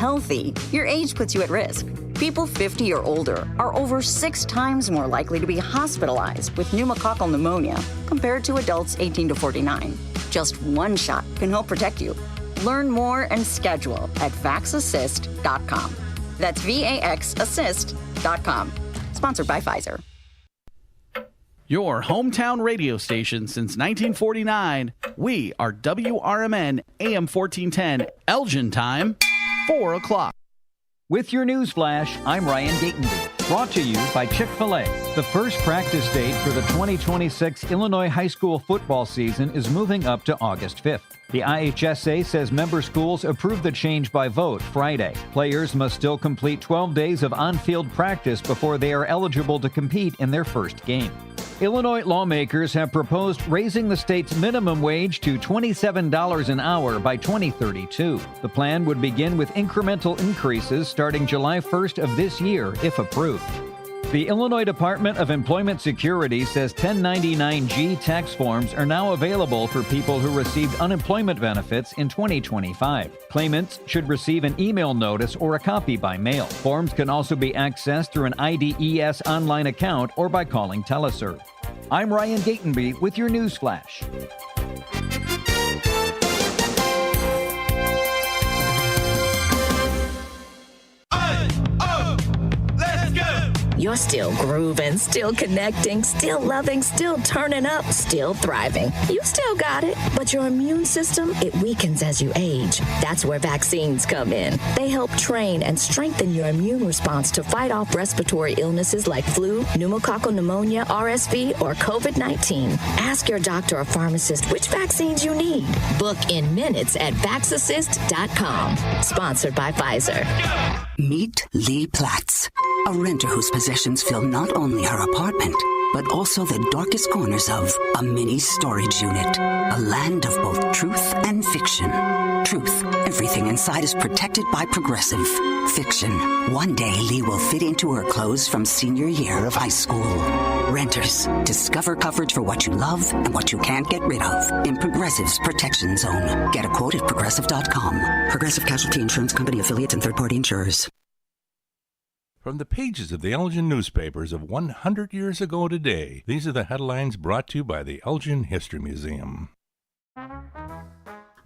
healthy, your age puts you at risk. People 50 or older are over 6 times more likely to be hospitalized with pneumococcal pneumonia compared to adults 18 to 49. Just one shot can help protect you. Learn more and schedule at vaxassist.com. That's VAXassist.com. Sponsored by Pfizer. Your hometown radio station since 1949. We are WRMN AM 1410, Elgin time, 4 o'clock. With your news flash, I'm Ryan Gatenby. Brought to you by Chick-fil-A. The first practice date for the 2026 Illinois high school football season is moving up to August 5th. The IHSA says member schools approved the change by vote Friday. Players must still complete 12 days of on-field practice before they are eligible to compete in their first game. Illinois lawmakers have proposed raising the state's minimum wage to $27 an hour by 2032. The plan would begin with incremental increases starting July 1st of this year, if approved. The Illinois Department of Employment Security says 1099-G tax forms are now available for people who received unemployment benefits in 2025. Claimants should receive an email notice or a copy by mail. Forms can also be accessed through an IDES online account or by calling TeleServe. I'm Ryan Gatenby with your news flash. You're still grooving, still connecting, still loving, still turning up, still thriving. You still got it, but your immune system, it weakens as you age. That's where vaccines come in. They help train and strengthen your immune response to fight off respiratory illnesses like flu, pneumococcal pneumonia, RSV, or COVID-19. Ask your doctor or pharmacist which vaccines you need. Book in minutes at vaxassist.com. Sponsored by Pfizer. Meet Lee Platts, a renter whose possessions fill not only her apartment, but also the darkest corners of a mini storage unit. A land of both truth and fiction. Truth, everything inside is protected by Progressive. Fiction, one day Lee will fit into her clothes from senior year of high school. Renters, discover coverage for what you love and what you can't get rid of in Progressive's Protection Zone. Get a quote at Progressive.com. Progressive Casualty Insurance Company affiliates and third-party insurers. From the pages of the Elgin newspapers of 100 years ago today, these are the headlines brought to you by the Elgin History Museum.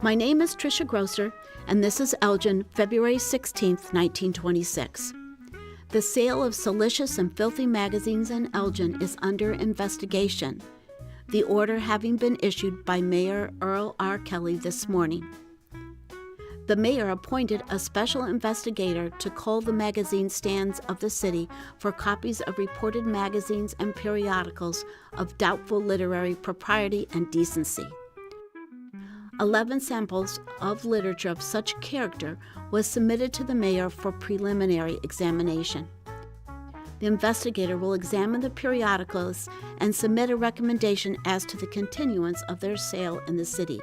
My name is Tricia Grosser, and this is Elgin, February 16, 1926. The sale of salacious and filthy magazines in Elgin is under investigation, the order having been issued by Mayor Earl R. Kelly this morning. The mayor appointed a special investigator to cull the magazine stands of the city for copies of reported magazines and periodicals of doubtful literary propriety and decency. 11 samples of literature of such character was submitted to the mayor for preliminary examination. The investigator will examine the periodicals and submit a recommendation as to the continuance of their sale in the city.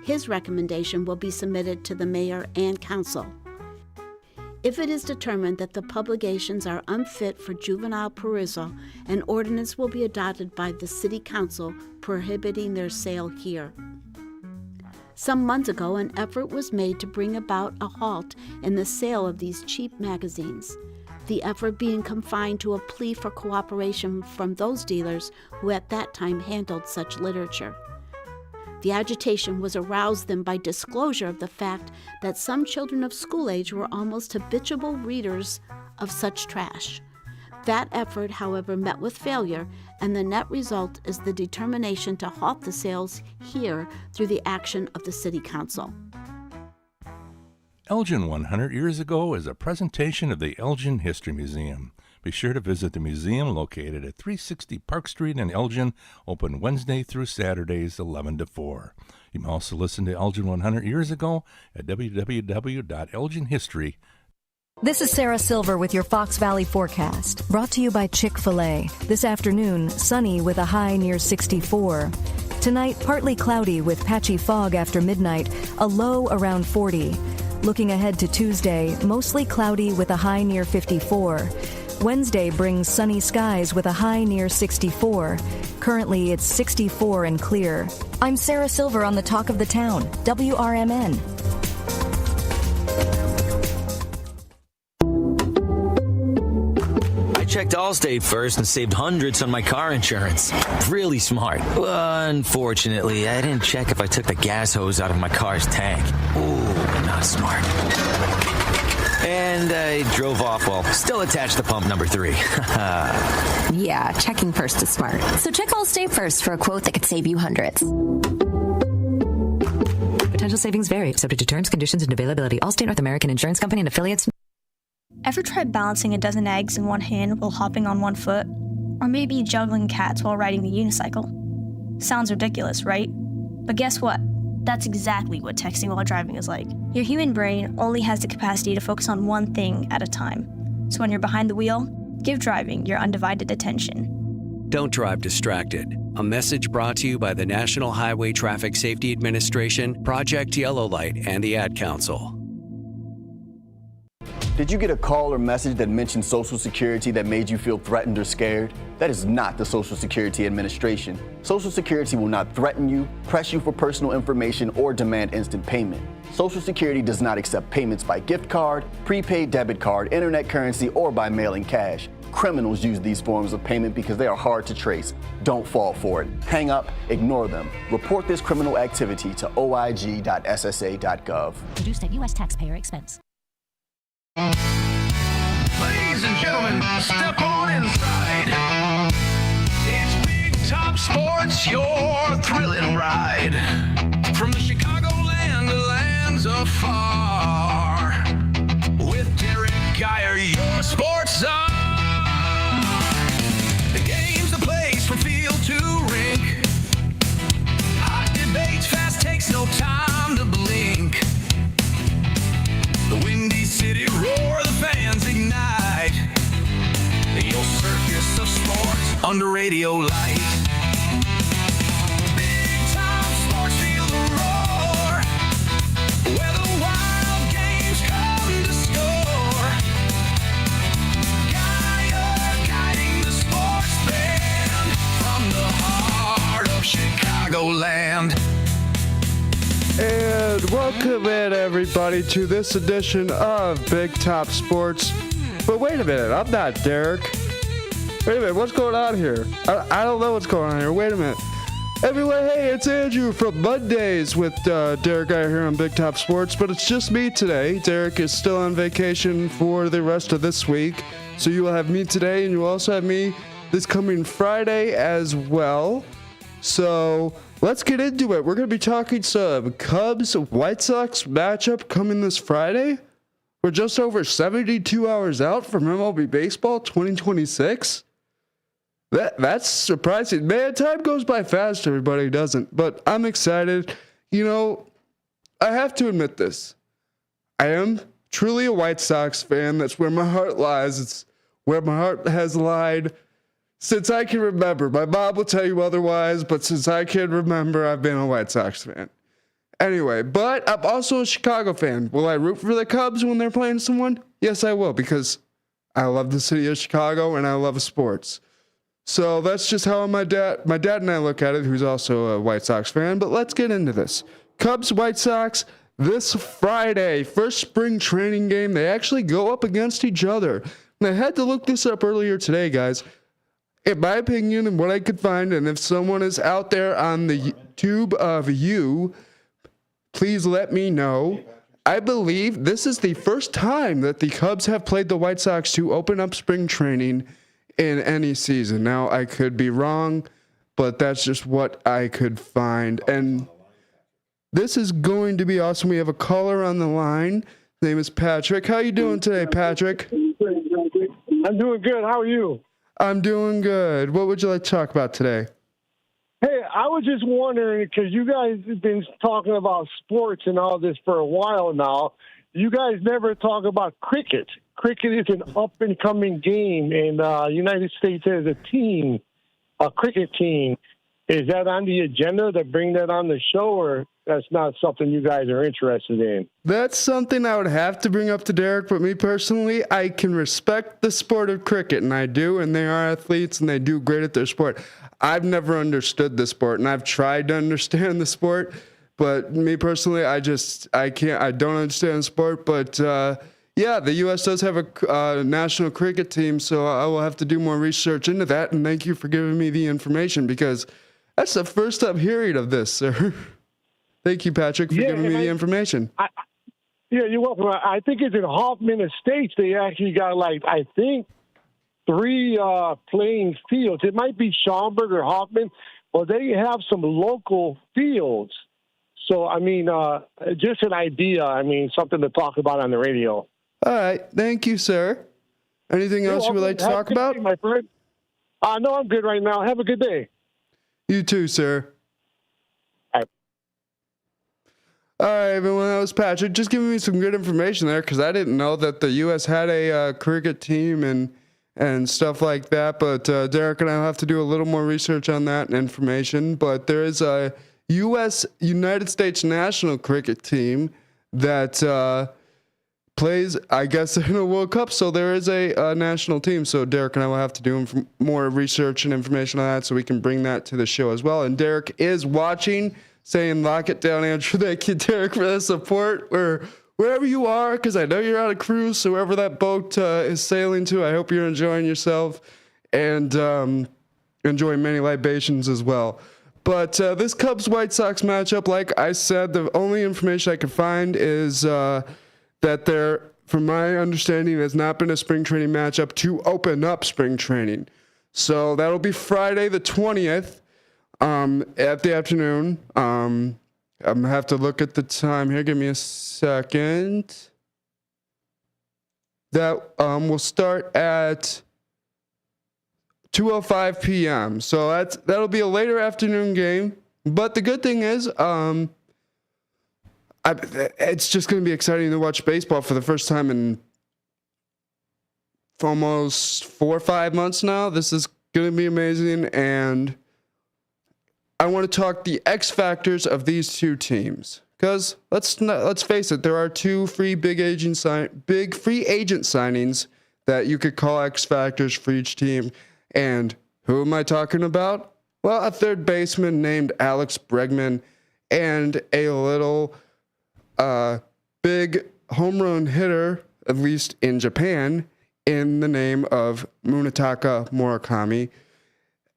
His recommendation will be submitted to the mayor and council. If it is determined that the publications are unfit for juvenile perusal, an ordinance will be adopted by the city council prohibiting their sale here. Some months ago, an effort was made to bring about a halt in the sale of these cheap magazines, the effort being confined to a plea for cooperation from those dealers who at that time handled such literature. The agitation was aroused then by disclosure of the fact that some children of school age were almost habitual readers of such trash. That effort, however, met with failure, and the net result is the determination to halt the sales here through the action of the City Council. Elgin 100 Years Ago is a presentation of the Elgin History Museum. Be sure to visit the museum located at 360 Park Street in Elgin, open Wednesday through Saturdays 11 to 4. You can also listen to Elgin 100 Years Ago at www.elginhistory.com. This is Sarah Silver with your Fox Valley forecast, brought to you by Chick-fil-A. This afternoon, sunny with a high near 64. Tonight, partly cloudy with patchy fog after midnight, a low around 40. Looking ahead to Tuesday, mostly cloudy with a high near 54. Wednesday brings sunny skies with a high near 64. Currently, it's 64 and clear. I'm Sarah Silver on the Talk of the Town, WRMN. checked Allstate first and saved hundreds on my car insurance. Really smart. Unfortunately, I didn't check if I took the gas hose out of my car's tank. Ooh, not smart. And I drove off while still attached to pump number 3. Yeah, checking first is smart. So check Allstate first for a quote that could save you hundreds. Potential savings vary, subject to terms, conditions, and availability. Allstate North American Insurance Company and affiliates. Ever tried balancing a dozen eggs in one hand while hopping on one foot? Or maybe juggling cats while riding the unicycle? Sounds ridiculous, right? But guess what? That's exactly what texting while driving is like. Your human brain only has the capacity to focus on one thing at a time. So when you're behind the wheel, give driving your undivided attention. Don't drive distracted. A message brought to you by the National Highway Traffic Safety Administration, Project Yellow Light, and the Ad Council. Did you get a call or message that mentioned Social Security that made you feel threatened or scared? That is not the Social Security Administration. Social Security will not threaten you, press you for personal information, or demand instant payment. Social Security does not accept payments by gift card, prepaid debit card, internet currency, or by mailing cash. Criminals use these forms of payment because they are hard to trace. Don't fall for it. Hang up, ignore them. Report this criminal activity to oig.ssa.gov. Produced at U.S. taxpayer expense. Ladies and gentlemen, step on inside. It's Big Top Sports, your thrilling ride. From the Chicagoland to lands afar. With Derek Geyer, your sports czar. The game's the place from field to rink. Hot debates, fast takes, no time to blink. The Windy City roar, the fans ignite. Your circus of sports under radio light. Big time sports, feel the roar. Where the wild games come to score. Guiding the sports band from the heart of Chicagoland. And welcome in, everybody, to this edition of Big Top Sports. But wait a minute, I'm not Derek. Wait a minute, what's going on here? I don't know what's going on here. Wait a minute. Everyone, hey, it's Andrew from Mondays with Derek Geyer here on Big Top Sports, but it's just me today. Derek is still on vacation for the rest of this week, so you will have me today, and you will also have me this coming Friday as well. So let's get into it. We're going to be talking some Cubs-White Sox matchup coming this Friday. We're just over 72 hours out from MLB Baseball 2026. That's surprising. Man, time goes by fast, everybody, doesn't. But I'm excited. You know, I have to admit this. I am truly a White Sox fan. That's where my heart lies. It's where my heart has lied since I can remember. My mom will tell you otherwise, but since I can remember, I've been a White Sox fan. Anyway, but I'm also a Chicago fan. Will I root for the Cubs when they're playing someone? Yes, I will, because I love the city of Chicago and I love sports. So that's just how my dad and I look at it, who's also a White Sox fan. But let's get into this. Cubs, White Sox, this Friday, first spring training game. They actually go up against each other. And I had to look this up earlier today, guys. In my opinion, and what I could find, and if someone is out there on the tube of you, please let me know. I believe this is the first time that the Cubs have played the White Sox to open up spring training in any season. Now, I could be wrong, but that's just what I could find. And this is going to be awesome. We have a caller on the line. His name is Patrick. How you doing today, Patrick? I'm doing good. How are you? I'm doing good. What would you like to talk about today? Hey, I was just wondering, because you guys have been talking about sports and all this for a while now. You guys never talk about cricket. Cricket is an up-and-coming game, and United States has a team, a cricket team. Is that on the agenda to bring that on the show, or that's not something you guys are interested in? That's something I would have to bring up to Derek, but me personally, I can respect the sport of cricket, and I do, and they are athletes, and they do great at their sport. I've never understood the sport, and I've tried to understand the sport, but me personally, I don't understand the sport, but Yeah, the U.S. does have a national cricket team, so I will have to do more research into that. And thank you for giving me the information because that's the first I'm hearing of this, sir. Thank you, Patrick, for giving me the information. Yeah, you're welcome. I think it's in Hoffman Estates. They actually got, I think, 3 playing fields. It might be Schaumburg or Hoffman, but they have some local fields. So, I mean, just an idea. I mean, something to talk about on the radio. All right. Thank you, sir. Anything else you would like to talk about? Day, my friend. No, I'm good right now. Have a good day. You too, sir. All right, everyone. That was Patrick. Just giving me some good information there because I didn't know that the U.S. had a cricket team and stuff like that. But Derek and I will have to do a little more research on that and information. But there is a United States national cricket team that plays, I guess, in a World Cup. So there is a national team. So Derek and I will have to do more research and information on that so we can bring that to the show as well. And Derek is watching, saying, lock it down, Andrew. Thank you, Derek, for the support wherever you are, because I know you're on a cruise. So wherever that boat is sailing to, I hope you're enjoying yourself and enjoying many libations as well. But this Cubs-White Sox matchup, like I said, the only information I could find is that there, from my understanding, has not been a spring training matchup to open up spring training. So that'll be Friday the 20th at the afternoon. I'm going to have to look at the time here. Give me a second. That will start at 2:05 p.m. So that'll be a later afternoon game. But the good thing is, it's just going to be exciting to watch baseball for the first time in almost 4 or 5 months now. This is going to be amazing, and I want to talk the X factors of these two teams. Because let's face it, there are 2 free free agent signings that you could call X factors for each team. And who am I talking about? Well, a third baseman named Alex Bregman and a little big home run hitter, at least in Japan, in the name of Munetaka Murakami.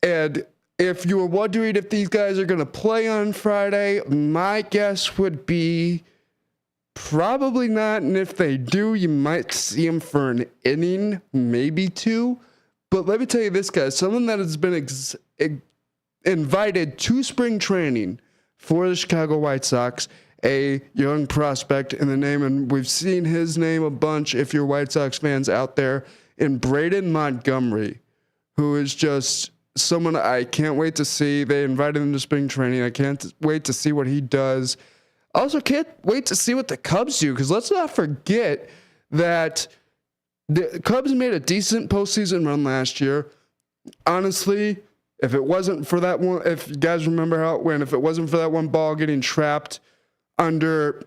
And if you were wondering if these guys are going to play on Friday, my guess would be probably not. And if they do, you might see them for an inning, maybe 2. But let me tell you this, guys. Someone that has been invited to spring training for the Chicago White Sox, a young prospect in the name, and we've seen his name a bunch if you're White Sox fans out there, in Braden Montgomery, who is just someone I can't wait to see. They invited him to spring training. I can't wait to see what he does. Also can't wait to see what the Cubs do, because let's not forget that the Cubs made a decent postseason run last year. Honestly, if it wasn't for that one, if you guys remember how it went, if it wasn't for that one ball getting trapped underneath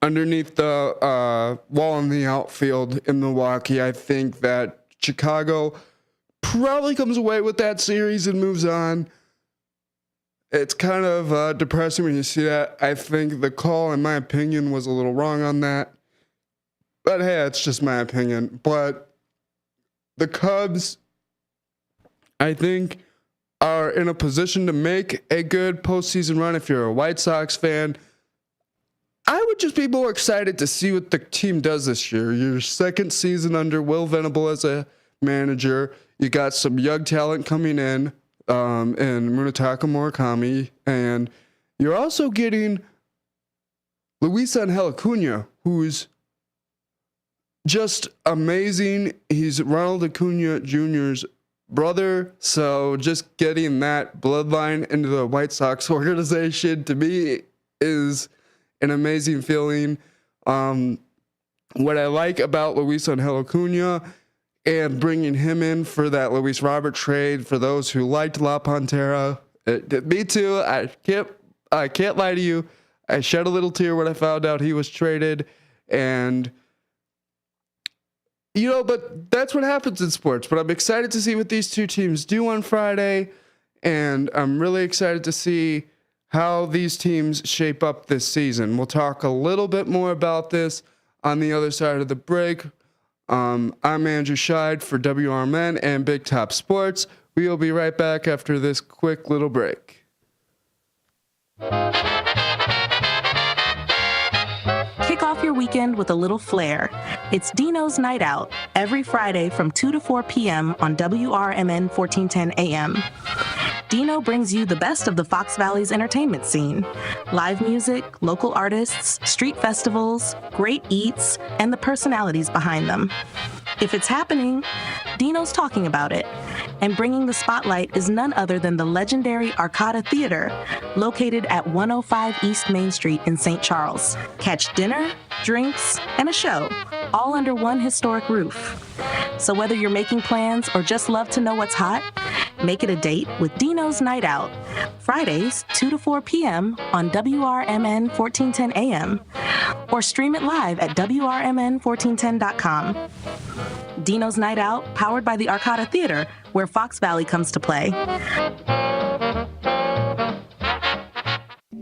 the wall in the outfield in Milwaukee, I think that Chicago probably comes away with that series and moves on. It's kind of depressing when you see that. I think the call, in my opinion, was a little wrong on that. But hey, it's just my opinion. But the Cubs, I think, are in a position to make a good postseason run. If you're a White Sox fan, I would just be more excited to see what the team does this year. Your second season under Will Venable as a manager. You got some young talent coming in Munetaka Murakami. And you're also getting Luis Angel Acuna, who's just amazing. He's Ronald Acuna Jr.'s brother. So just getting that bloodline into the White Sox organization, to me, is an amazing feeling. What I like about Luis Angel Acuna and bringing him in for that Luis Robert trade, for those who liked La Pantera, me too. I can't lie to you. I shed a little tear when I found out he was traded, and but that's what happens in sports. But I'm excited to see what these two teams do on Friday, and I'm really excited to see how these teams shape up this season. We'll talk a little bit more about this on the other side of the break. I'm Andrew Scheid for WRMN and Big Top Sports. We will be right back after this quick little break. Kick off your weekend with a little flair. It's Dino's Night Out, every Friday from 2 to 4 p.m. on WRMN 1410 AM. Dino brings you the best of the Fox Valley's entertainment scene. Live music, local artists, street festivals, great eats, and the personalities behind them. If it's happening, Dino's talking about it. And bringing the spotlight is none other than the legendary Arcada Theater, located at 105 East Main Street in St. Charles. Catch dinner, drinks, and a show, all under one historic roof. So whether you're making plans or just love to know what's hot, make it a date with Dino's Night Out, Fridays, 2 to 4 p.m. on WRMN 1410 AM, or stream it live at WRMN1410.com. Dino's Night Out, powered by the Arcada Theater, where Fox Valley comes to play.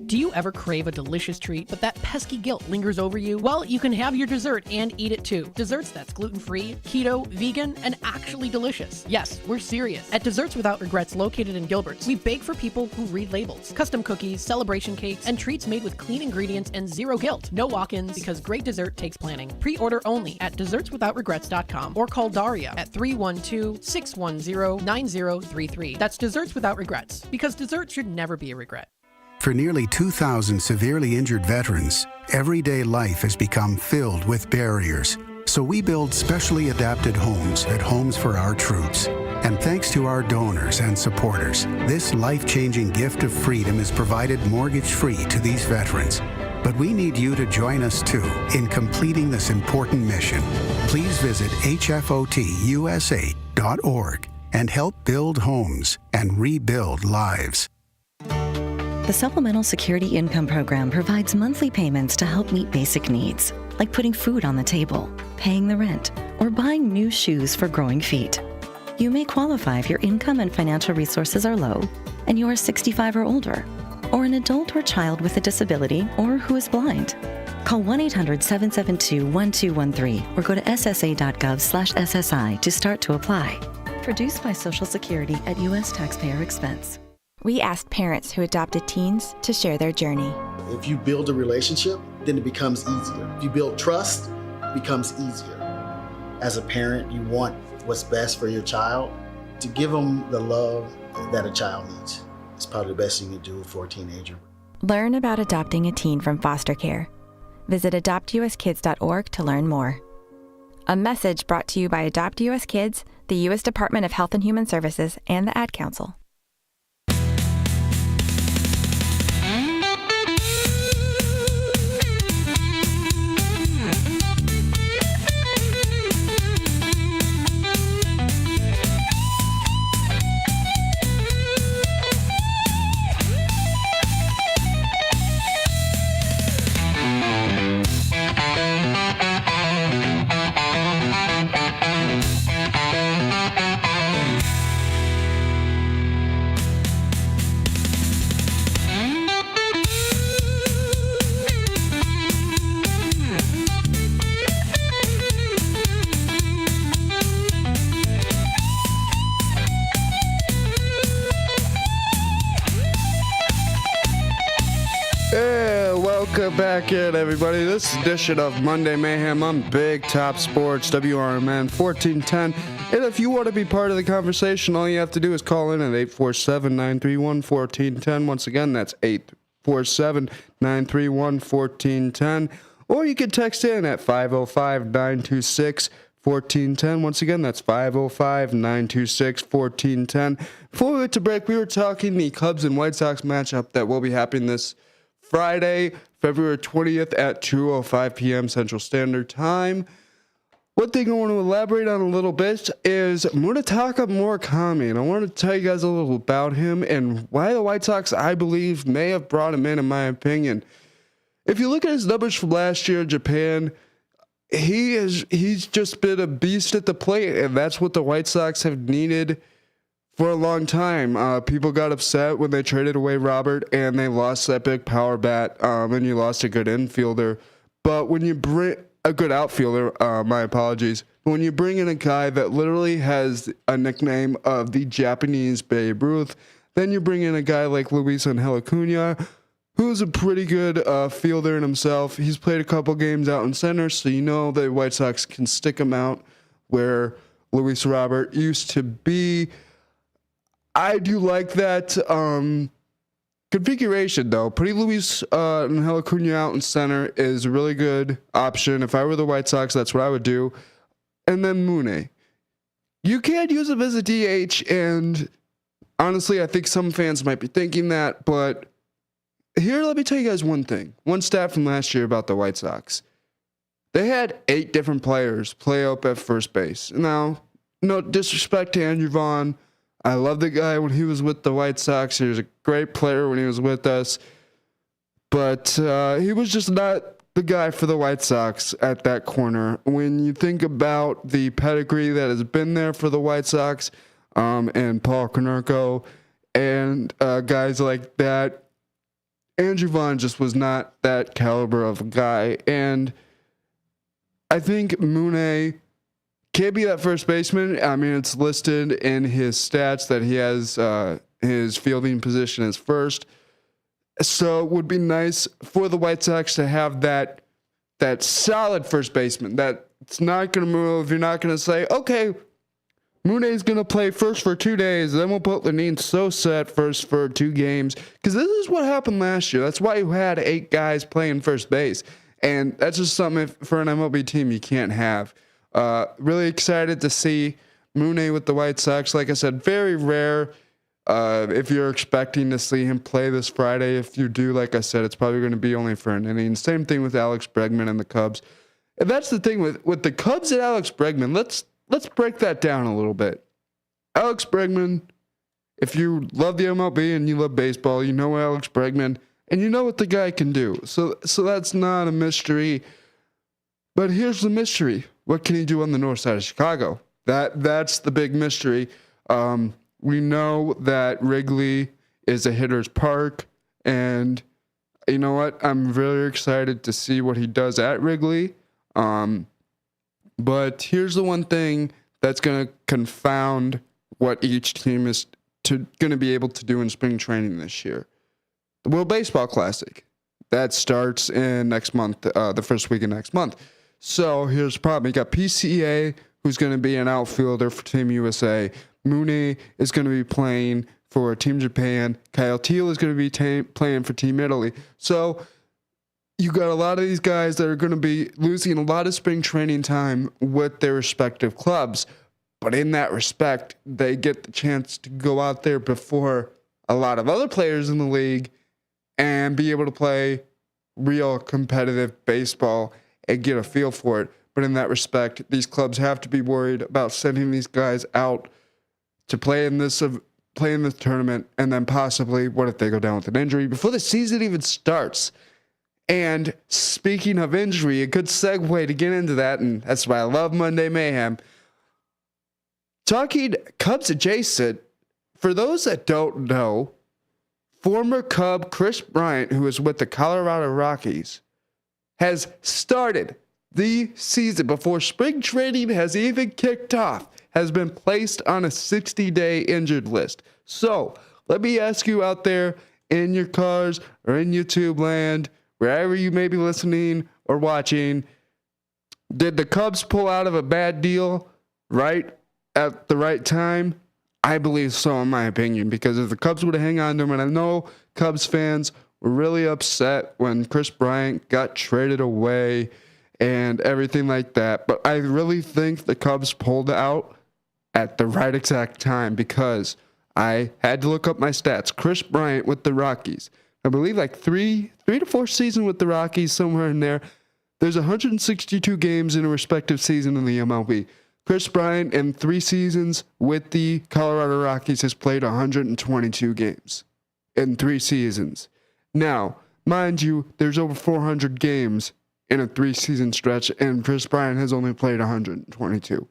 Do you ever crave a delicious treat, but that pesky guilt lingers over you? Well, you can have your dessert and eat it too. Desserts that's gluten-free, keto, vegan, and actually delicious. Yes, we're serious. At Desserts Without Regrets, located in Gilbert's, we bake for people who read labels. Custom cookies, celebration cakes, and treats made with clean ingredients and zero guilt. No walk-ins, because great dessert takes planning. Pre-order only at dessertswithoutregrets.com or call Daria at 312-610-9033. That's Desserts Without Regrets, because dessert should never be a regret. For nearly 2,000 severely injured veterans, everyday life has become filled with barriers. So we build specially adapted homes at Homes for Our Troops. And thanks to our donors and supporters, this life-changing gift of freedom is provided mortgage-free to these veterans. But we need you to join us too in completing this important mission. Please visit hfotusa.org and help build homes and rebuild lives. The Supplemental Security Income Program provides monthly payments to help meet basic needs, like putting food on the table, paying the rent, or buying new shoes for growing feet. You may qualify if your income and financial resources are low, and you are 65 or older, or an adult or child with a disability, or who is blind. Call 1-800-772-1213 or go to ssa.gov/SSI to start to apply. Produced by Social Security at U.S. taxpayer expense. We asked parents who adopted teens to share their journey. If you build a relationship, then it becomes easier. If you build trust, it becomes easier. As a parent, you want what's best for your child. To give them the love that a child needs. It's probably the best thing you can do for a teenager. Learn about adopting a teen from foster care. Visit adoptuskids.org to learn more. A message brought to you by Adopt U.S. Kids, the U.S. Department of Health and Human Services, and the Ad Council. Welcome back in, everybody. This edition of Monday Mayhem on Big Top Sports, WRMN 1410. And if you want to be part of the conversation, all you have to do is call in at 847-931-1410. Once again, that's 847-931-1410. Or you can text in at 505-926-1410. Once again, that's 505-926-1410. Before we went to break, we were talking the Cubs and White Sox matchup that will be happening this Friday, February 20th at 2:05 p.m. Central Standard Time. One thing I want to elaborate on a little bit is Munetaka Murakami, and I want to tell you guys a little about him and why the White Sox, I believe, may have brought him in my opinion. If you look at his numbers from last year in Japan, he's just been a beast at the plate, and that's what the White Sox have needed for a long time. People got upset when they traded away Robert and they lost that big power bat, and you lost a good infielder. But when you bring, a good outfielder. My apologies. But when you bring in a guy that literally has a nickname of the Japanese Babe Ruth, then you bring in a guy like Luis Angel Acuna, who's a pretty good fielder in himself. He's played a couple games out in center, so you know the White Sox can stick him out where Luis Robert used to be. I do like that configuration, though. Putting Luis Angel Acuna out in center is a really good option. If I were the White Sox, that's what I would do. And then Mune. You can use him as a DH, and honestly, I think some fans might be thinking that, but here, let me tell you guys one thing. One stat from last year about the White Sox. They had 8 different players play up at first base. Now, no disrespect to Andrew Vaughn. I love the guy when he was with the White Sox. He was a great player when he was with us. But he was just not the guy for the White Sox at that corner. When you think about the pedigree that has been there for the White Sox, and Paul Konerko and guys like that, Andrew Vaughn just was not that caliber of a guy. And I think Mune can't be that first baseman. I mean, it's listed in his stats that he has his fielding position as first. So it would be nice for the White Sox to have that solid first baseman. That it's not going to move. You're not going to say, okay, Mune's going to play first for 2 days, then we'll put Lenine Sosa at first for 2 games. Because this is what happened last year. That's why you had 8 guys playing first base. And that's just something for an MLB team you can't have. Really excited to see Mune with the White Sox. Like I said, very rare if you're expecting to see him play this Friday. If you do, like I said, it's probably going to be only for an inning. Same thing with Alex Bregman and the Cubs. And that's the thing with the Cubs and Alex Bregman. Let's break that down a little bit. Alex Bregman, if you love the MLB and you love baseball, you know Alex Bregman, and you know what the guy can do. So that's not a mystery. But here's the mystery. What can he do on the north side of Chicago? That's the big mystery. We know that Wrigley is a hitter's park, and you know what? I'm really excited to see what he does at Wrigley. But here's the one thing that's going to confound what each team is going to be able to do in spring training this year. The World Baseball Classic. That starts in next month, the first week of next month. So here's the problem. You got PCA, who's going to be an outfielder for Team USA. Mune is going to be playing for Team Japan. Kyle Teal is going to be playing for Team Italy. So you got a lot of these guys that are going to be losing a lot of spring training time with their respective clubs. But in that respect, they get the chance to go out there before a lot of other players in the league and be able to play real competitive baseball and get a feel for it. But in that respect, these clubs have to be worried about sending these guys out to play in this tournament, and then possibly, what if they go down with an injury before the season even starts? And speaking of injury, a good segue to get into that, and that's why I love Monday Mayhem. Talking Cubs adjacent, for those that don't know, former Cub Chris Bryant, who is with the Colorado Rockies, has started the season before spring training has even kicked off, has been placed on a 60-day injured list. So let me ask you out there in your cars or in YouTube land, wherever you may be listening or watching, did the Cubs pull out of a bad deal right at the right time? I believe so, in my opinion, because if the Cubs would have hung on to him, and I know Cubs fans were really upset when Chris Bryant got traded away and everything like that, but I really think the Cubs pulled out at the right exact time, because I had to look up my stats. Chris Bryant with the Rockies, I believe like three to four seasons with the Rockies, somewhere in there. There's 162 games in a respective season in the MLB. Chris Bryant, in 3 seasons with the Colorado Rockies, has played 122 games in 3 seasons. Now, mind you, there's over 400 games in a 3-season stretch, and Chris Bryant has only played 122.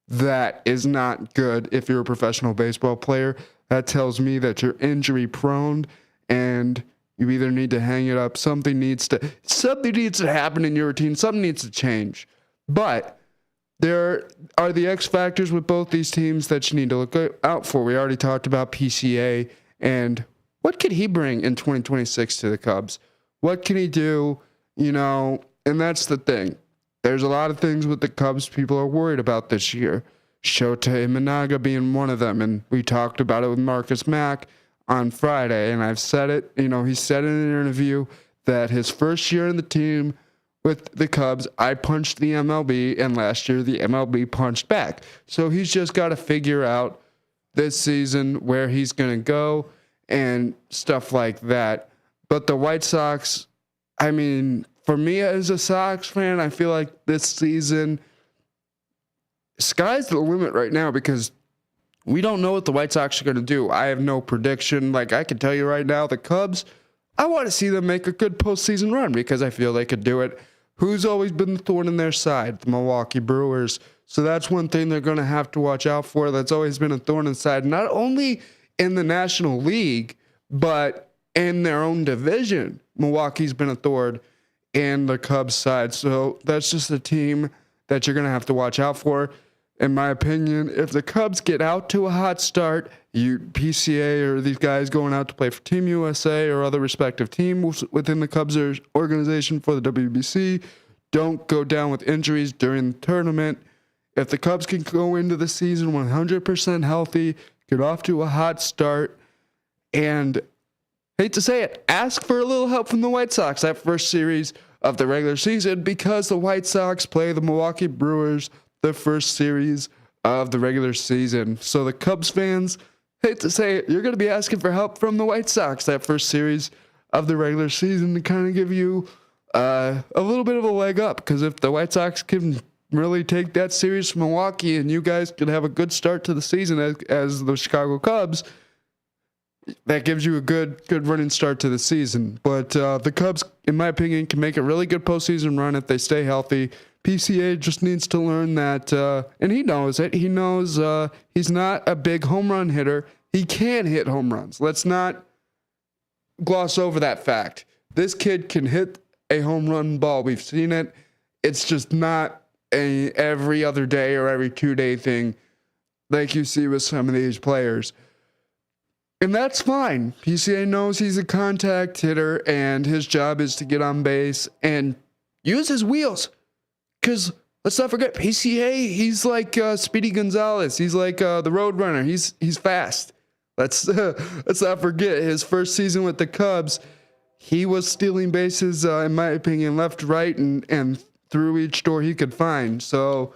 That is not good if you're a professional baseball player. That tells me that you're injury prone, and You either need to hang it up. Something needs to happen in your routine. Something needs to change. But there are the X factors with both these teams that you need to look out for. We already talked about PCA and what could he bring in 2026 to the Cubs? What can he do? And that's the thing. There's a lot of things with the Cubs people are worried about this year. Shota Imanaga being one of them. And we talked about it with Marcus Mack on Friday. And I've said it, he said in an interview that his first year in the team with the Cubs, I punched the MLB, and last year the MLB punched back. So he's just got to figure out this season where he's going to go and stuff like that. But the White Sox, for me as a Sox fan, I feel like this season, sky's the limit right now because we don't know what the White Sox are going to do. I have no prediction. Like, I can tell you right now, the Cubs, I want to see them make a good postseason run because I feel they could do it. Who's always been the thorn in their side? The Milwaukee Brewers. So that's one thing they're going to have to watch out for. That's always been a thorn in the side, not only in the National League, but in their own division. Milwaukee's been a thorn in the Cubs side. So that's just a team that you're going to have to watch out for. In my opinion, if the Cubs get out to a hot start, PCA or these guys going out to play for Team USA or other respective teams within the Cubs organization for the WBC, don't go down with injuries during the tournament. If the Cubs can go into the season 100% healthy, get off to a hot start, and hate to say it, ask for a little help from the White Sox that first series of the regular season because the White Sox play the Milwaukee Brewers the first series of the regular season. So the Cubs fans, hate to say it, you're going to be asking for help from the White Sox that first series of the regular season to kind of give you a little bit of a leg up, because if the White Sox can really take that series from Milwaukee and you guys can have a good start to the season as the Chicago Cubs, that gives you a good running start to the season. But the Cubs, in my opinion, can make a really good postseason run if they stay healthy. PCA just needs to learn that, and he knows it. He knows he's not a big home run hitter. He can hit home runs. Let's not gloss over that fact. This kid can hit a home run ball. We've seen it. It's just not a every other day or every 2-day thing like you see with some of these players. And that's fine. PCA knows he's a contact hitter, and his job is to get on base and use his wheels. Because let's not forget, PCA, he's like Speedy Gonzalez. He's like the Road Runner. He's fast. Let's not forget his first season with the Cubs. He was stealing bases, in my opinion, left, right, and through each door he could find. So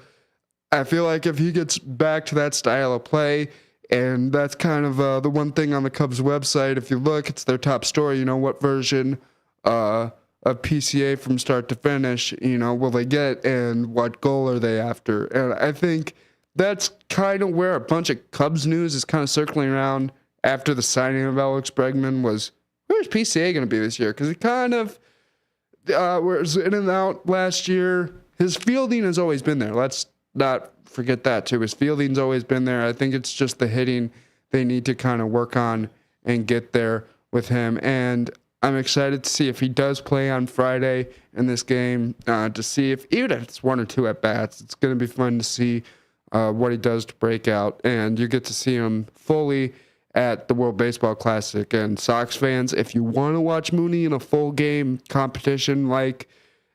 I feel like if he gets back to that style of play, and that's kind of the one thing on the Cubs website, if you look, it's their top story, what version of PCA from start to finish, will they get, and what goal are they after? And I think that's kind of where a bunch of Cubs news is kind of circling around after the signing of Alex Bregman was, where's PCA going to be this year? Because he kind of was in and out last year. His fielding has always been there. Let's not forget that too. His fielding's always been there. I think it's just the hitting they need to kind of work on and get there with him. And I'm excited to see if he does play on Friday in this game, to see if, even if it's 1 or 2 at-bats, it's going to be fun to see what he does to break out. And you get to see him fully at the World Baseball Classic. And Sox fans, if you want to watch Mooney in a full game competition like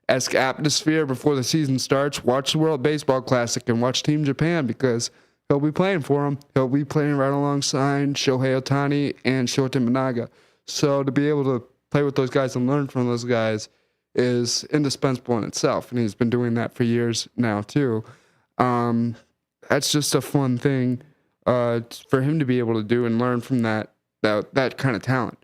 esque atmosphere before the season starts, watch the World Baseball Classic and watch Team Japan, because he'll be playing for him. He'll be playing right alongside Shohei Ohtani and Shota Imanaga. So to be able to play with those guys and learn from those guys is indispensable in itself, and he's been doing that for years now too. That's just a fun thing for him to be able to do and learn from that kind of talent.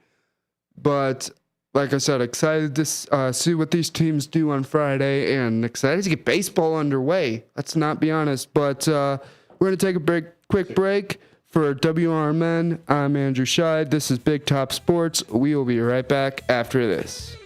But like I said, excited to see what these teams do on Friday, and excited to get baseball underway. Let's not be honest, but we're going to take a quick break. For WRMN, I'm Andrew Scheid. This is Big Top Sports. We will be right back after this.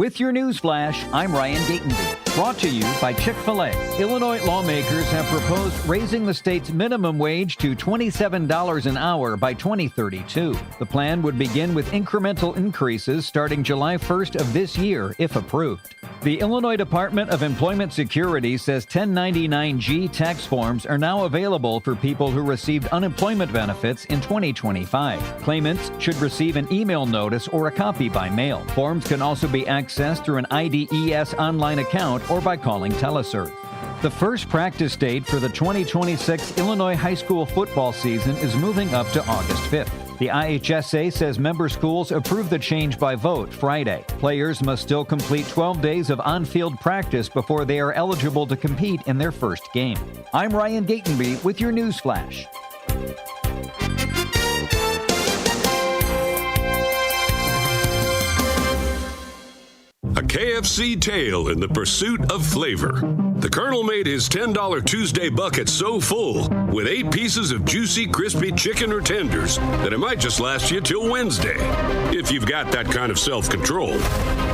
With your news flash, I'm Ryan Gatenby. Brought to you by Chick-fil-A. Illinois lawmakers have proposed raising the state's minimum wage to $27 an hour by 2032. The plan would begin with incremental increases starting July 1st of this year, if approved. The Illinois Department of Employment Security says 1099-G tax forms are now available for people who received unemployment benefits in 2025. Claimants should receive an email notice or a copy by mail. Forms can also be accessed through an IDES online account or by calling TeleServe. The first practice date for the 2026 Illinois high school football season is moving up to August 5th. The IHSA says member schools approved the change by vote Friday. Players must still complete 12 days of on-field practice before they are eligible to compete in their first game. I'm Ryan Gatenby with your news flash. A KFC tale in the pursuit of flavor. The Colonel made his $10 Tuesday bucket so full with 8 pieces of juicy, crispy chicken or tenders that it might just last you till Wednesday, if you've got that kind of self-control.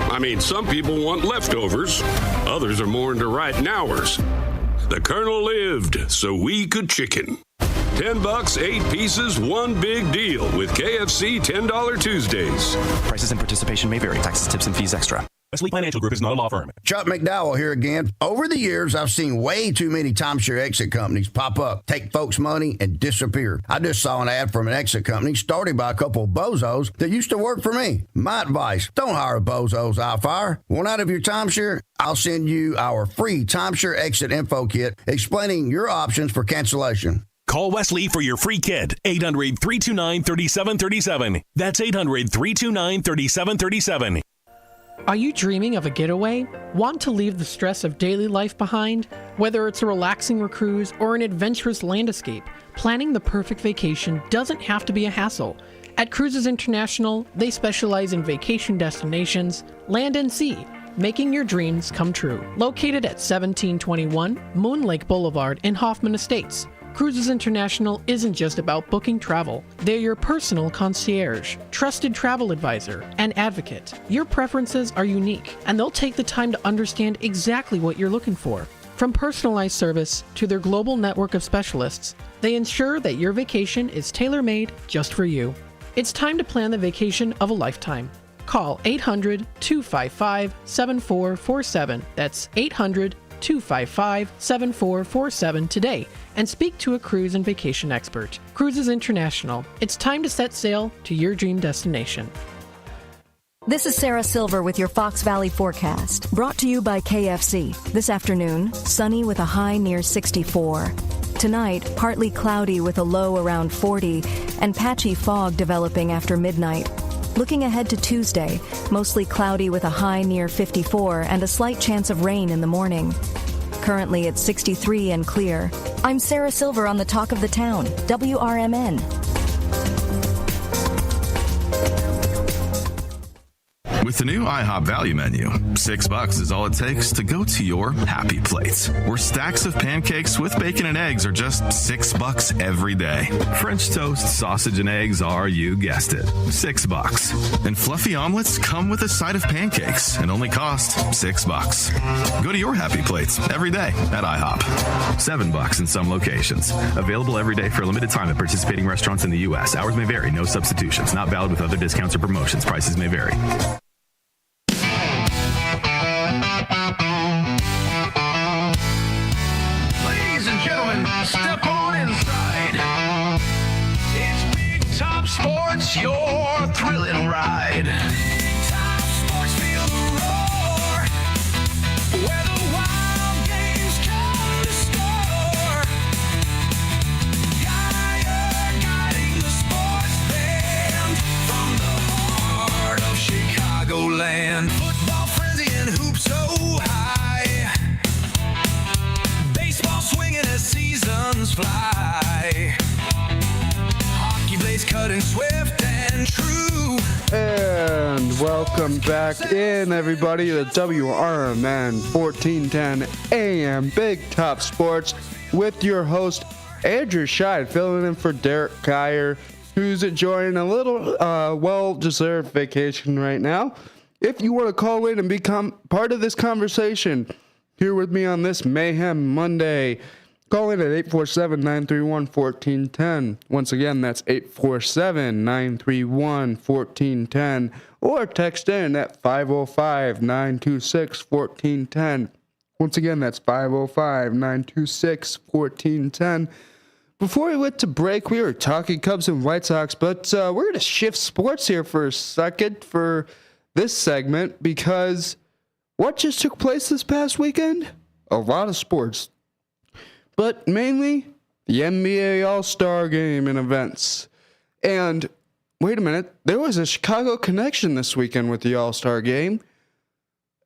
I mean, some people want leftovers. Others are more into writing hours. The Colonel lived so we could chicken. $10, 8 pieces, one big deal with KFC $10 Tuesdays. Prices and participation may vary. Taxes, tips, and fees extra. Wesley Financial Group is not a law firm. Chuck McDowell here again. Over the years, I've seen way too many timeshare exit companies pop up, take folks' money, and disappear. I just saw an ad from an exit company started by a couple of bozos that used to work for me. My advice, don't hire bozos I'll fire. Want out of your timeshare? I'll send you our free timeshare exit info kit explaining your options for cancellation. Call Wesley for your free kit. 800-329-3737. That's 800-329-3737. Are you dreaming of a getaway? Want to leave the stress of daily life behind? Whether it's a relaxing cruise or an adventurous land escape, planning the perfect vacation doesn't have to be a hassle. At Cruises International, they specialize in vacation destinations, land and sea, making your dreams come true. Located at 1721 Moon Lake Boulevard in Hoffman Estates, Cruises International isn't just about booking travel. They're your personal concierge, trusted travel advisor, and advocate. Your preferences are unique, and they'll take the time to understand exactly what you're looking for. From personalized service to their global network of specialists, they ensure that your vacation is tailor-made just for you. It's time to plan the vacation of a lifetime. Call 800-255-7447. That's 800-255-7447 today and speak to a cruise and vacation expert. Cruises International. It's time to set sail to your dream destination. This is Sarah Silver with your Fox Valley forecast, brought to you by KFC. This afternoon, sunny with a high near 64. Tonight, partly cloudy with a low around 40 and patchy fog developing after midnight. Looking ahead to Tuesday, mostly cloudy with a high near 54 and a slight chance of rain in the morning. Currently it's 63 and clear. I'm Sarah Silver on the Talk of the Town, WRMN. With the new IHOP value menu, $6 is all it takes to go to your happy place, where stacks of pancakes with bacon and eggs are just $6 every day. French toast, sausage, and eggs are, you guessed it, $6. And fluffy omelets come with a side of pancakes and only cost $6. Go to your happy plates every day at IHOP. $7 in some locations. Available every day for a limited time at participating restaurants in the U.S. Hours may vary. No substitutions. Not valid with other discounts or promotions. Prices may vary. Step on inside. It's Big Top Sports, your thrilling ride. Top Sports, feel the roar, where the wild games come to score. Guiding the sports band from the heart of Chicagoland. Football frenzy and hoops so high. Baseball swinging as seasons fly. Hockey blades cutting swift and true. And welcome back in, everybody, to WRMN 1410 AM Big Top Sports with your host, Andrew Scheid, filling in for Derek Geyer, who's enjoying a little well-deserved vacation right now. if you want to call in and become part of this conversation here with me on this Mayhem Monday, call in at 847-931-1410. Once again, that's 847-931-1410. Or text in at 505-926-1410. Once again, that's 505-926-1410. Before we went to break, we were talking Cubs and White Sox, but we're going to shift sports here for a second for this segment because what just took place this past weekend? A lot of sports, but mainly the NBA All-Star Game and events. And wait a minute, there was a Chicago connection this weekend with the All-Star Game.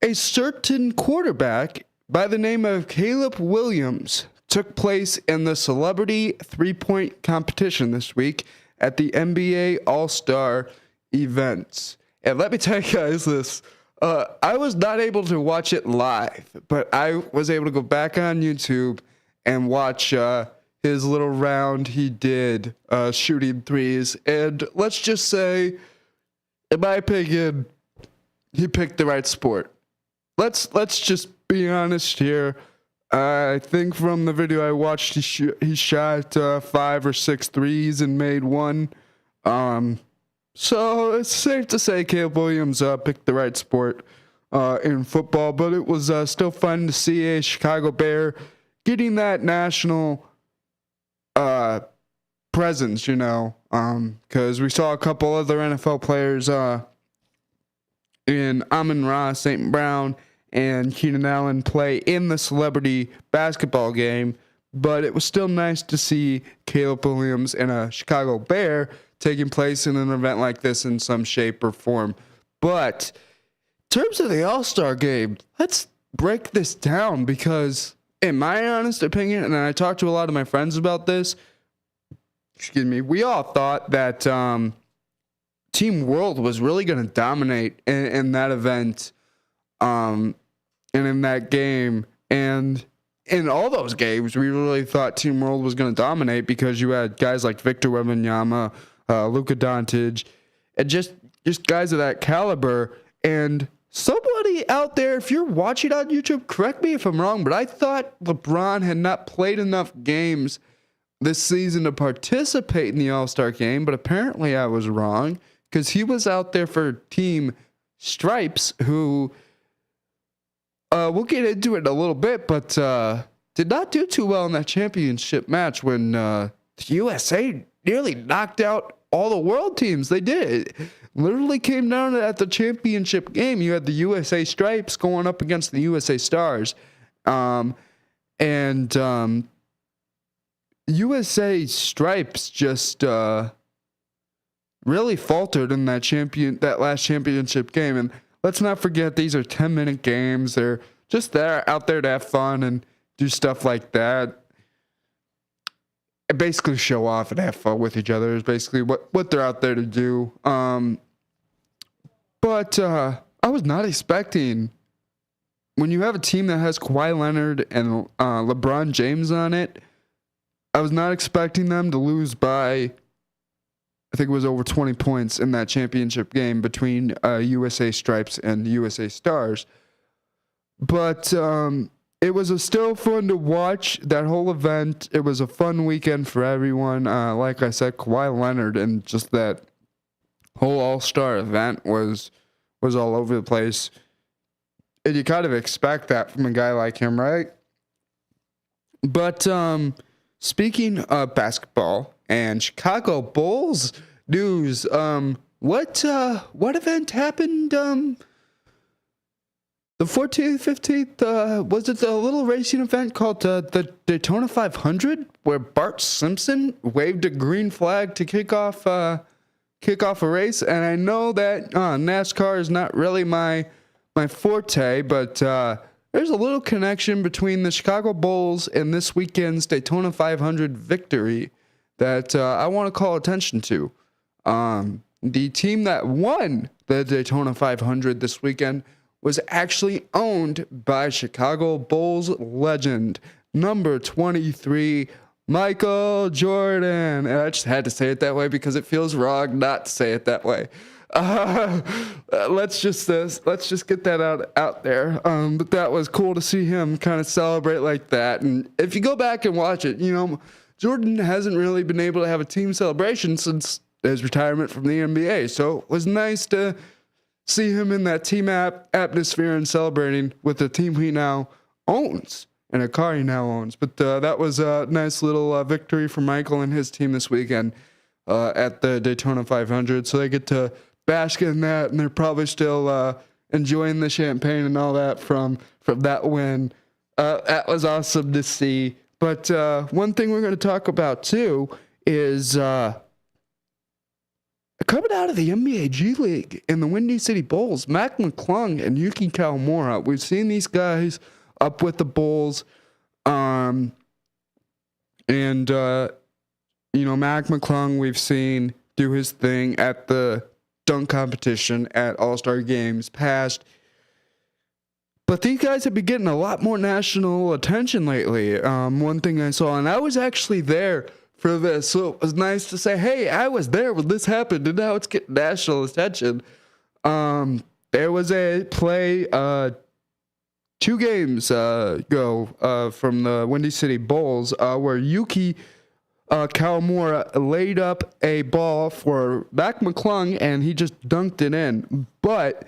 A certain quarterback by the name of Caleb Williams took place in the celebrity three-point competition this week at the NBA All-Star events. And let me tell you guys this. I was not able to watch it live, but I was able to go back on YouTube and watch his little round he did shooting threes. And let's just say, in my opinion, he picked the right sport. Let's just be honest here. I think from the video I watched, he shot 5 or 6 threes and made one. So it's safe to say Caleb Williams picked the right sport in football, but it was still fun to see a Chicago Bear getting that national presence, you know, because we saw a couple other NFL players in Amon-Ra, St. Brown, and Keenan Allen play in the celebrity basketball game, but it was still nice to see Caleb Williams and a Chicago Bear taking place in an event like this in some shape or form. But in terms of the All-Star Game, let's break this down because, in my honest opinion, and I talked to a lot of my friends about this, we all thought that Team World was really going to dominate in that event. And in that game, and in all those games, we really thought Team World was going to dominate because you had guys like Victor Wembanyama, Luka Doncic, and just guys of that caliber. And somebody out there, if you're watching on YouTube, correct me if I'm wrong, but I thought LeBron had not played enough games this season to participate in the All-Star Game, but apparently I was wrong because he was out there for Team Stripes, who... we'll get into it in a little bit, but did not do too well in that championship match when the USA nearly knocked out all the world teams. They did. It literally came down at the championship game. You had the USA Stripes going up against the USA Stars. USA Stripes just really faltered in that last championship game. And let's not forget, these are 10-minute games. They're just out there to have fun and do stuff like that. And basically show off and have fun with each other is basically what they're out there to do. But I was not expecting, when you have a team that has Kawhi Leonard and LeBron James on it, I was not expecting them to lose by, I think it was over 20 points in that championship game between USA Stripes and USA Stars. But it was still fun to watch that whole event. It was a fun weekend for everyone. Like I said, Kawhi Leonard and just that whole All-Star event was all over the place. And you kind of expect that from a guy like him, right? But speaking of basketball and Chicago Bulls news, what event happened? The 14th, 15th, was it the little racing event called the Daytona 500, where Bart Simpson waved a green flag to kick off a race? And I know that NASCAR is not really my forte, but there's a little connection between the Chicago Bulls and this weekend's Daytona 500 victory that I want to call attention to. The team that won the Daytona 500 this weekend was actually owned by Chicago Bulls legend, number 23, Michael Jordan. And I just had to say it that way because it feels wrong not to say it that way. Let's just get that out there. But that was cool to see him kind of celebrate like that. And if you go back and watch it, Jordan hasn't really been able to have a team celebration since his retirement from the NBA. So it was nice to see him in that team atmosphere and celebrating with the team he now owns and a car he now owns. But that was a nice little victory for Michael and his team this weekend at the Daytona 500. So they get to bask in that, and they're probably still enjoying the champagne and all that from that win. That was awesome to see. But one thing we're going to talk about, too, is coming out of the NBA G League in the Windy City Bulls, Mac McClung and Yuki Kawamura. We've seen these guys up with the Bulls. Mac McClung, we've seen do his thing at the dunk competition at All-Star Games past. But these guys have been getting a lot more national attention lately. One thing I saw, and I was actually there for this, so it was nice to say, hey, I was there when this happened, and now it's getting national attention. There was a play 2 games ago from the Windy City Bulls where Yuki Kawamura laid up a ball for Mac McClung, and he just dunked it in. But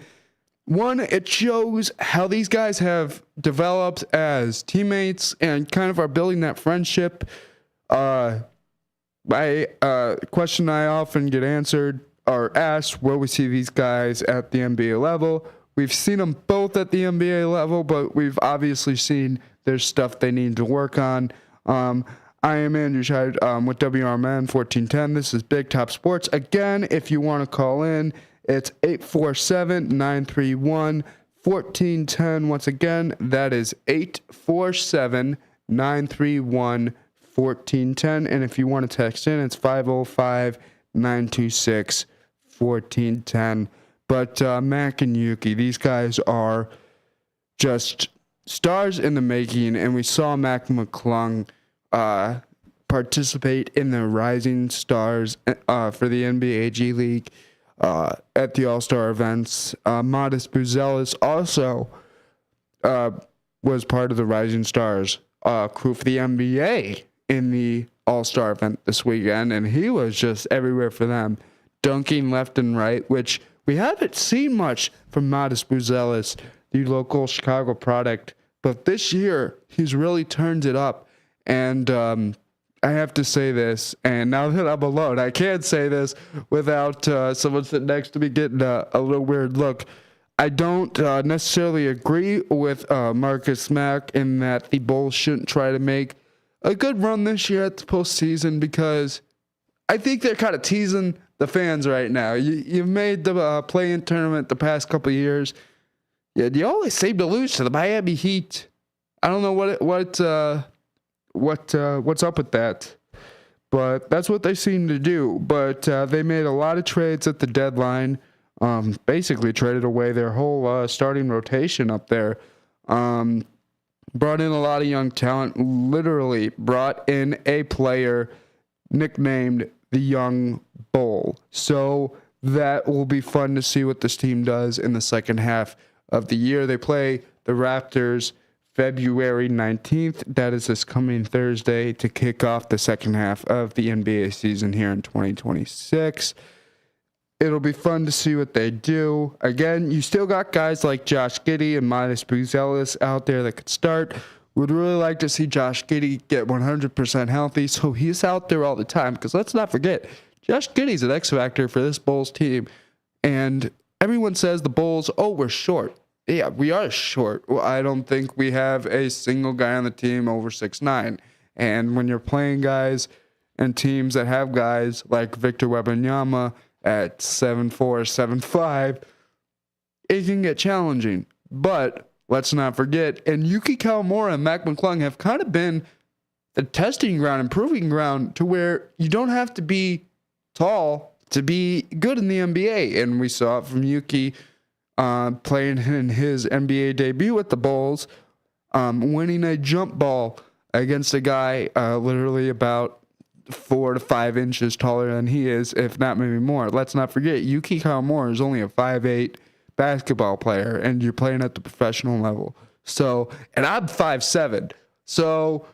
one, it shows how these guys have developed as teammates and kind of are building that friendship. Question I often get answered or asked, will we see these guys at the NBA level? We've seen them both at the NBA level, but we've obviously seen there's stuff they need to work on. I am Andrew Scheid with WRMN 1410. This is Big Top Sports. Again, if you want to call in, it's 847-931-1410. Once again, that is 847-931-1410. And if you want to text in, it's 505-926-1410. But Mac and Yuki, these guys are just stars in the making, and we saw Mac McClung participate in the Rising Stars for the NBA G League at the All-Star events. Modest Buzelis also was part of the Rising Stars crew for the NBA in the All-Star event this weekend, and he was just everywhere for them, dunking left and right, which we haven't seen much from Modest Buzelis, the local Chicago product, but this year he's really turned it up. And I have to say this, and now that I'm alone, I can't say this without someone sitting next to me getting a little weird look. I don't necessarily agree with Marcus Mack in that the Bulls shouldn't try to make a good run this year at the postseason, because I think they're kind of teasing the fans right now. You've made the play-in tournament the past couple of years. Yeah, you always seem to lose to the Miami Heat. I don't know what's up with that, but that's what they seem to do. But they made a lot of trades at the deadline, basically traded away their whole starting rotation up there, brought in a lot of young talent, literally brought in a player nicknamed the Young Bull. So that will be fun to see what this team does in the second half of the year. They play the Raptors February 19th. That is this coming Thursday to kick off the second half of the NBA season here in 2026. It'll be fun to see what they do. Again, you still got guys like Josh Giddey and Modest Buzelis out there that could start. Would really like to see Josh Giddey get 100% healthy, so he's out there all the time. Because let's not forget, Josh Giddey's an X factor for this Bulls team. And everyone says the Bulls, we're short. Yeah, we are short. Well, I don't think we have a single guy on the team over 6'9". And when you're playing guys and teams that have guys like Victor Wembanyama at 7'4", 7'5", it can get challenging. But let's not forget, and Yuki Kawamura and Mac McClung have kind of been the testing ground and proving ground to where you don't have to be tall to be good in the NBA. And we saw it from Yuki playing in his NBA debut with the Bulls, winning a jump ball against a guy literally about 4 to 5 inches taller than he is, if not maybe more. Let's not forget, Yuki Kawamura is only a 5'8" basketball player, and you're playing at the professional level. So, and I'm 5'7". So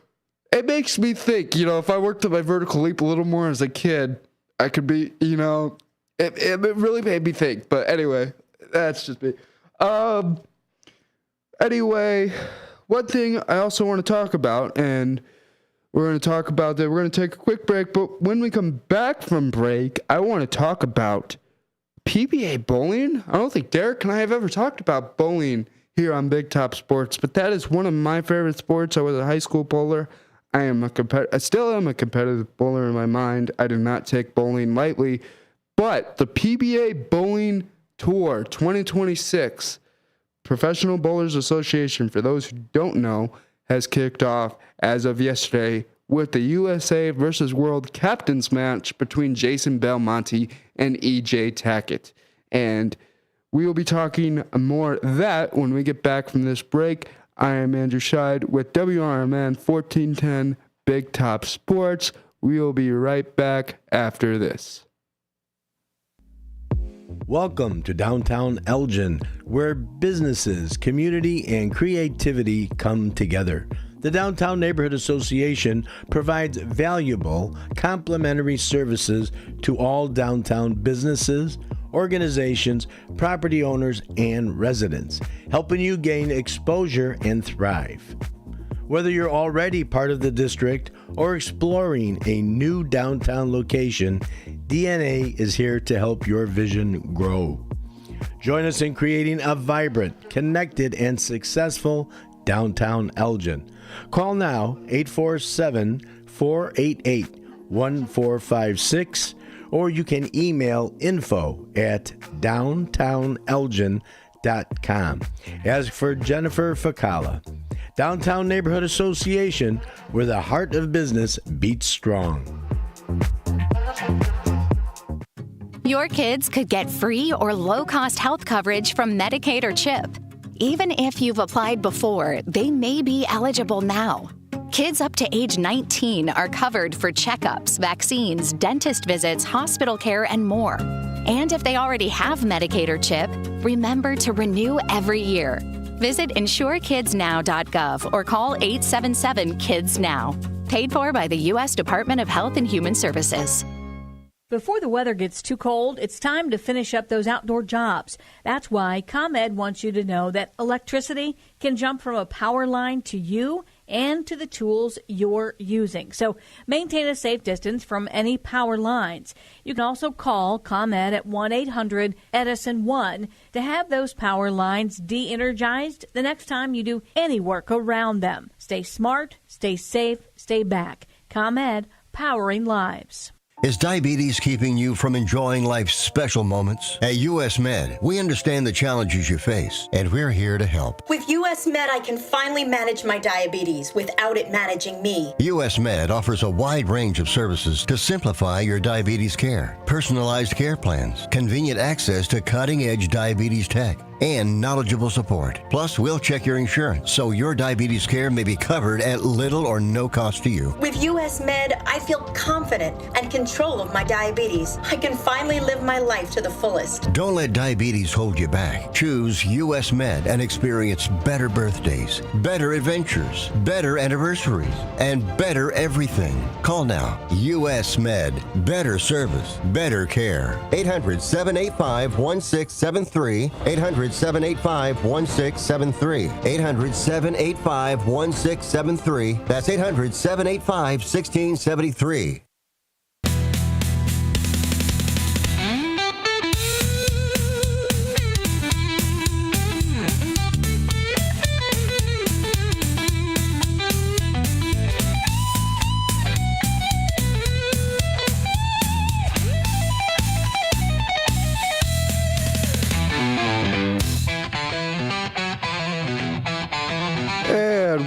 it makes me think, if I worked at my vertical leap a little more as a kid, I could be, it really made me think. But anyway, that's just me. Anyway, one thing I also want to talk about, and we're going to talk about that. We're going to take a quick break, but when we come back from break, I want to talk about PBA bowling. I don't think Derek and I have ever talked about bowling here on Big Top Sports, but that is one of my favorite sports. I was a high school bowler. I still am a competitive bowler in my mind. I do not take bowling lightly, but the PBA Bowling Tour 2026, Professional Bowlers Association, for those who don't know, has kicked off as of yesterday with the USA versus World Captains match between Jason Belmonte and EJ Tackett. And we will be talking more of that when we get back from this break. I am Andrew Scheid with WRMN 1410 Big Top Sports. We will be right back after this. Welcome to downtown Elgin, where businesses, community, and creativity come together. The Downtown Neighborhood Association provides valuable, complimentary services to all downtown businesses, organizations, property owners, and residents, helping you gain exposure and thrive. Whether you're already part of the district or exploring a new downtown location, DNA is here to help your vision grow. Join us in creating a vibrant, connected, and successful downtown Elgin. Call now 847-488-1456, or you can email info@downtownelgin.com. Ask for Jennifer Facala. Downtown Neighborhood Association, where the heart of business beats strong. Your kids could get free or low-cost health coverage from Medicaid or CHIP. Even if you've applied before, they may be eligible now. Kids up to age 19 are covered for checkups, vaccines, dentist visits, hospital care, and more. And if they already have Medicaid or CHIP, remember to renew every year. Visit insurekidsnow.gov or call 877-KIDS-NOW. Paid for by the U.S. Department of Health and Human Services. Before the weather gets too cold, it's time to finish up those outdoor jobs. That's why ComEd wants you to know that electricity can jump from a power line to you and to the tools you're using. So maintain a safe distance from any power lines. You can also call ComEd at 1-800-EDISON-1 to have those power lines de-energized the next time you do any work around them. Stay smart, stay safe, stay back. ComEd, powering lives. Is diabetes keeping you from enjoying life's special moments? At US Med, we understand the challenges you face, and we're here to help. With US Med, I can finally manage my diabetes without it managing me. US Med offers a wide range of services to simplify your diabetes care. Personalized care plans, convenient access to cutting-edge diabetes tech, and knowledgeable support. Plus, we'll check your insurance so your diabetes care may be covered at little or no cost to you. With US Med, I feel confident and control of my diabetes. I can finally live my life to the fullest. Don't let diabetes hold you back. Choose US Med and experience better birthdays, better adventures, better anniversaries, and better everything. Call now. US Med. Better service, better care. 800-785-1673. 800-785-1673. 800-785-1673. That's 800-785-1673.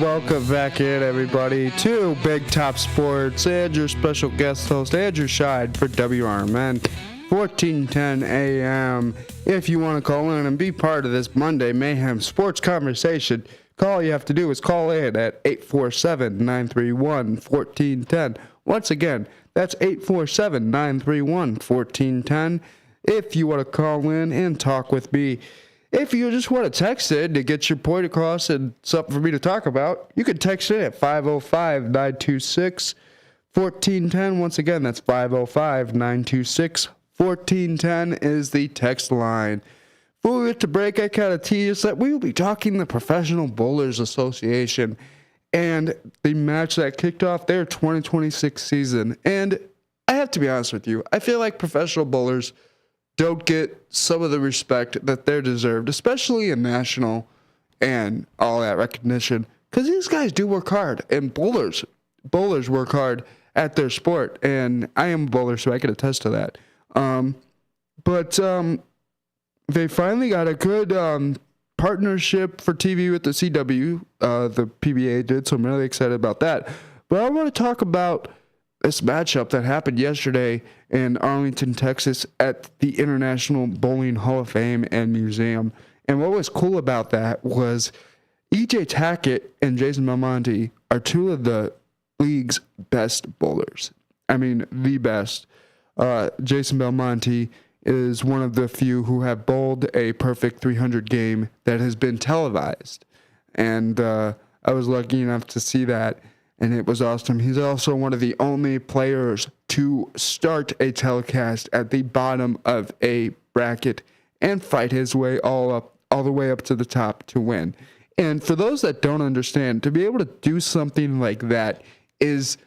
Welcome back in, everybody, to Big Top Sports and your special guest host, Andrew Scheid, for WRMN 1410 AM. If you want to call in and be part of this Monday Mayhem sports conversation, all you have to do is call in at 847-931-1410. Once again, That's 847-931-1410 if you want to call in and talk with me. If you just want to text in to get your point across and something for me to talk about, you can text in at 505-926-1410. Once again, that's 505-926-1410 is the text line. Before we get to break, I kind of teased that we will be talking the Professional Bowlers Association and the match that kicked off their 2026 season. And I have to be honest with you, I feel like professional bowlers don't get some of the respect that they're deserved, especially in national and all that recognition, because these guys do work hard, and bowlers work hard at their sport, and I am a bowler, so I can attest to that. But they finally got a good partnership for TV with the CW, the PBA did, so I'm really excited about that. But I want to talk about this matchup that happened yesterday in Arlington, Texas at the International Bowling Hall of Fame and Museum. And what was cool about that was E.J. Tackett and Jason Belmonte are two of the league's best bowlers. I mean, the best. Jason Belmonte is one of the few who have bowled a perfect 300 game that has been televised. And I was lucky enough to see that, and it was awesome. He's also one of the only players to start a telecast at the bottom of a bracket and fight his way all the way up to the top to win. And for those that don't understand, to be able to do something like that is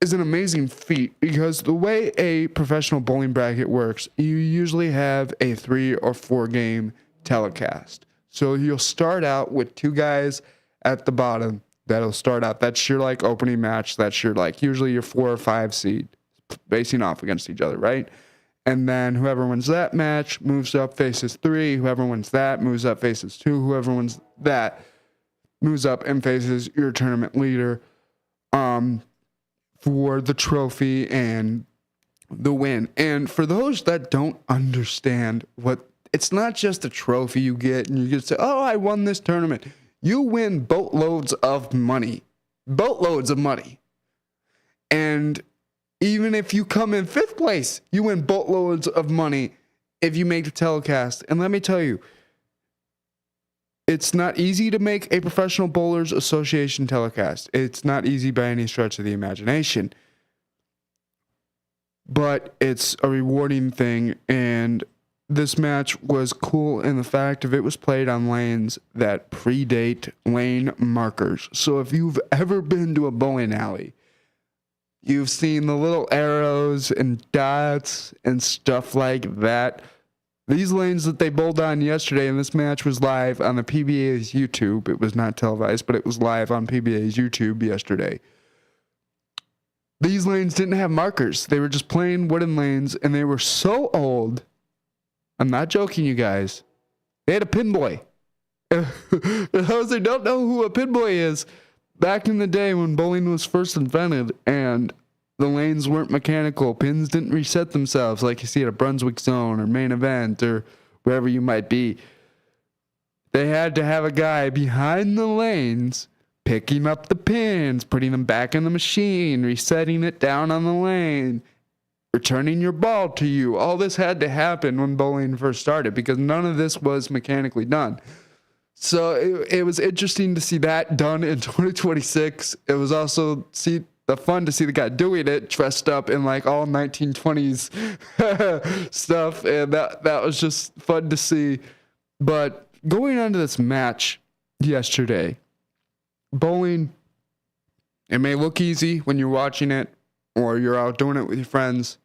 an amazing feat, because the way a professional bowling bracket works, you usually have a 3 or 4 game telecast. So you'll start out with 2 guys at the bottom that'll start out. That's your like opening match. That's your like usually your 4 or 5 seed facing off against each other, right? And then whoever wins that match moves up, faces 3. Whoever wins that moves up, faces 2. Whoever wins that moves up and faces your tournament leader for the trophy and the win. And for those that don't understand, it's not just a trophy you get and you get to say, oh, I won this tournament. You win boatloads of money. Boatloads of money. And even if you come in 5th place, you win boatloads of money if you make the telecast. And let me tell you, it's not easy to make a Professional Bowlers Association telecast. It's not easy by any stretch of the imagination. But it's a rewarding thing, and this match was cool in the fact of it was played on lanes that predate lane markers. So if you've ever been to a bowling alley, you've seen the little arrows and dots and stuff like that. These lanes that they bowled on yesterday, and this match was live on the PBA's YouTube. It was not televised, but it was live on PBA's YouTube yesterday. These lanes didn't have markers. They were just plain wooden lanes, and they were so old. I'm not joking, you guys. They had a pin boy. For those who don't know who a pin boy is, back in the day when bowling was first invented and the lanes weren't mechanical, pins didn't reset themselves like you see at a Brunswick Zone or Main Event or wherever you might be. They had to have a guy behind the lanes picking up the pins, putting them back in the machine, resetting it down on the lane, returning your ball to you. All this had to happen when bowling first started because none of this was mechanically done. So it was interesting to see that done in 2026. It was also fun to see the guy doing it dressed up in like all 1920s stuff, and that was just fun to see. But going on to this match yesterday, bowling, it may look easy when you're watching it or you're out doing it with your friends.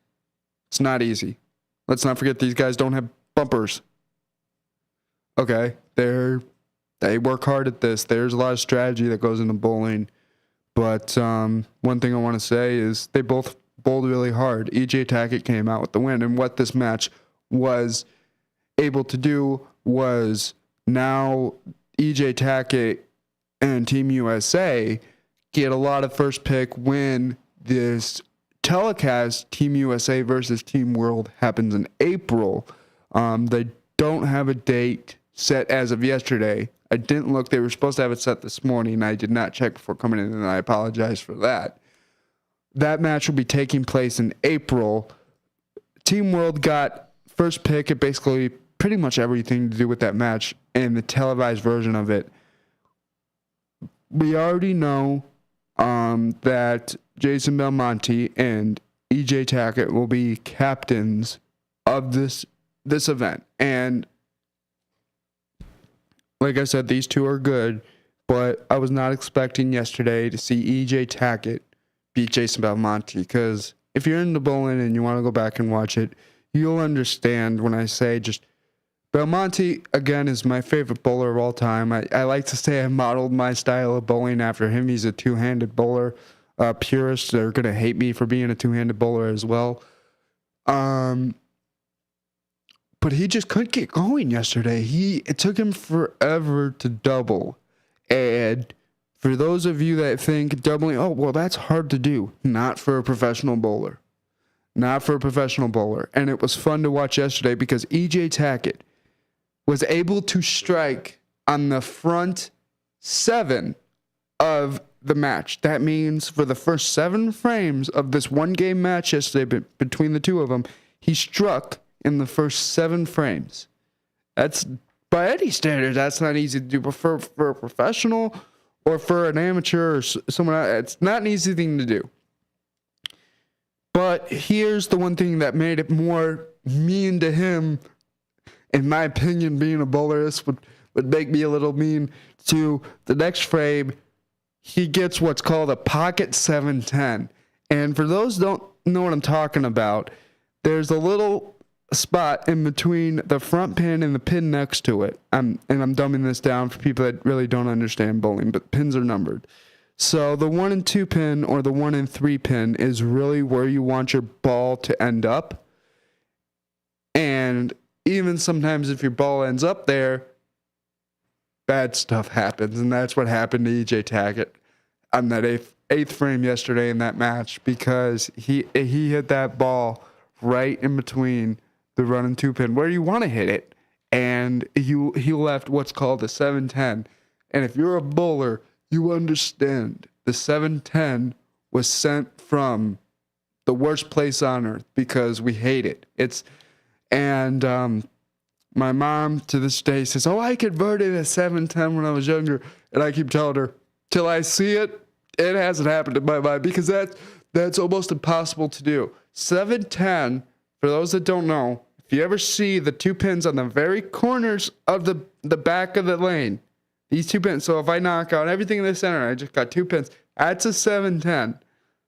It's not easy. Let's not forget these guys don't have bumpers. Okay, they work hard at this. There's a lot of strategy that goes into bowling. But one thing I want to say is they both bowled really hard. E.J. Tackett came out with the win. And what this match was able to do was now E.J. Tackett and Team USA get a lot of first pick when this telecast, Team USA versus Team World, happens in April. They don't have a date set as of yesterday. I didn't look. They were supposed to have it set this morning. I did not check before coming in, and I apologize for that. that match will be taking place in April. Team World got first pick at basically pretty much everything to do with that match and the televised version of it. We already know that Jason Belmonte and EJ Tackett will be captains of this event. And like I said, these two are good, but I was not expecting yesterday to see EJ Tackett beat Jason Belmonte, because if you're into bowling and you want to go back and watch it, you'll understand when I say just Belmonte, again, is my favorite bowler of all time. I like to say I modeled my style of bowling after him. He's a two-handed bowler. Purists are going to hate me for being a two-handed bowler as well. But he just couldn't get going yesterday. It took him forever to double. And for those of you that think doubling, oh, well, that's hard to do. Not for a professional bowler. Not for a professional bowler. And it was fun to watch yesterday because EJ Tackett was able to strike on the front 7 of the match. That means for the first 7 frames of this one-game match yesterday between the two of them, he struck in the first 7 frames. That's, by any standard, that's not easy to do. But for a professional or for an amateur or someone else, it's not an easy thing to do. But here's the one thing that made it more mean to him. In my opinion, being a bowler, this would make me a little mean. To the next frame, he gets what's called a pocket 710. And for those who don't know what I'm talking about, there's a little spot in between the front pin and the pin next to it. I'm dumbing this down for people that really don't understand bowling, but pins are numbered. So the 1 and 2 pin or the 1 and 3 pin is really where you want your ball to end up. And even sometimes if your ball ends up there, bad stuff happens. And that's what happened to EJ Tackett on that eighth frame yesterday in that match, because he hit that ball right in between the 1 and 2 pin where you want to hit it. And he left what's called a 710. And if you're a bowler, you understand the 710 was sent from the worst place on earth because we hate it. My mom to this day says, oh, I converted a 710 when I was younger. And I keep telling her, till I see it, it hasn't happened in my mind, because that's almost impossible to do. 710, for those that don't know, if you ever see the 2 pins on the very corners of the back of the lane, these 2 pins, so if I knock out everything in the center, I just got 2 pins, that's a 710.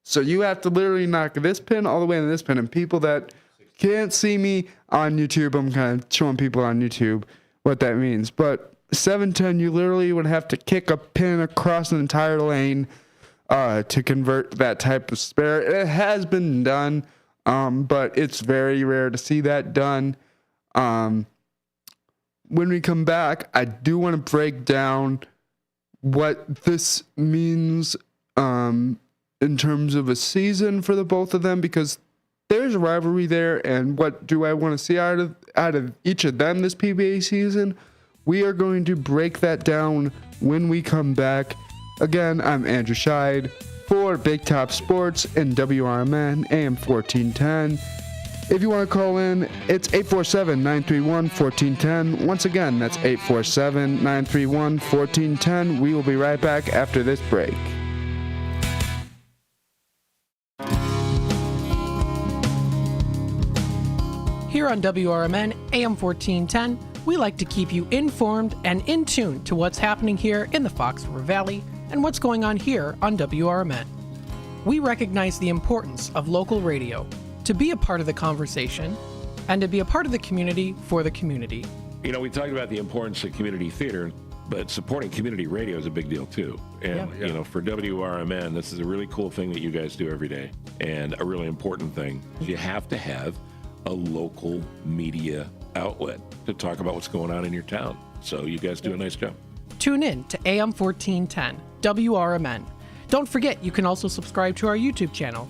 So you have to literally knock this pin all the way into this pin, and people that can't see me on YouTube, I'm kind of showing people on YouTube what that means. But 710, you literally would have to kick a pin across an entire lane to convert that type of spare. It has been done, but it's very rare to see that done. When we come back, I do want to break down what this means in terms of a season for the both of them, because there's a rivalry there, and what do I want to see out of each of them this PBA season? We are going to break that down when we come back. Again, I'm Andrew Scheid for Big Top Sports and WRMN AM 1410. If you want to call in, it's 847-931-1410. Once again, that's 847-931-1410. We will be right back after this break. Here on WRMN AM 1410, we like to keep you informed and in tune to what's happening here in the Fox River Valley and what's going on here on WRMN. We recognize the importance of local radio to be a part of the conversation and to be a part of the community for the community. You know, we talked about the importance of community theater, but supporting community radio is a big deal too. And, you know, for WRMN, this is a really cool thing that you guys do every day, and a really important thing. You have to have a local media outlet to talk about what's going on in your town. So you guys do a nice job. Tune in to AM 1410, WRMN. Don't forget, you can also subscribe to our YouTube channel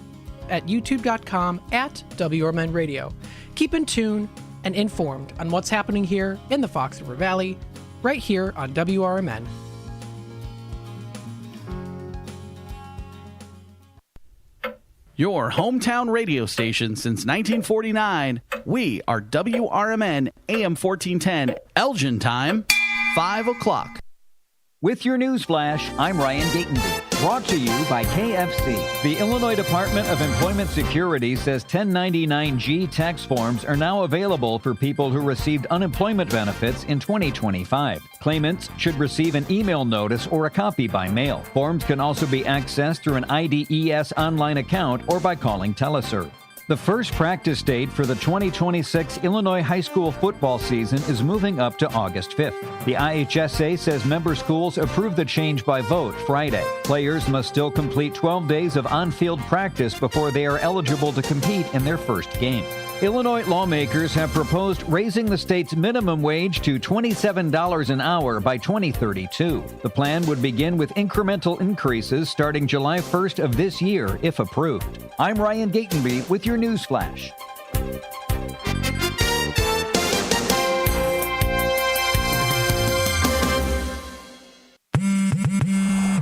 at youtube.com/WRMN Radio. Keep in tune and informed on what's happening here in the Fox River Valley, right here on WRMN. Your hometown radio station since 1949. We are WRMN AM 1410, Elgin time, 5 o'clock. With your news flash, I'm Ryan Gatenby. Brought to you by KFC. The Illinois Department of Employment Security says 1099-G tax forms are now available for people who received unemployment benefits in 2025. Claimants should receive an email notice or a copy by mail. Forms can also be accessed through an IDES online account or by calling TeleServe. The first practice date for the 2026 Illinois high school football season is moving up to August 5th. The IHSA says member schools approved the change by vote Friday. Players must still complete 12 days of on-field practice before they are eligible to compete in their first game. Illinois lawmakers have proposed raising the state's minimum wage to $27 an hour by 2032. The plan would begin with incremental increases starting July 1st of this year, if approved. I'm Ryan Gatenby with your news flash.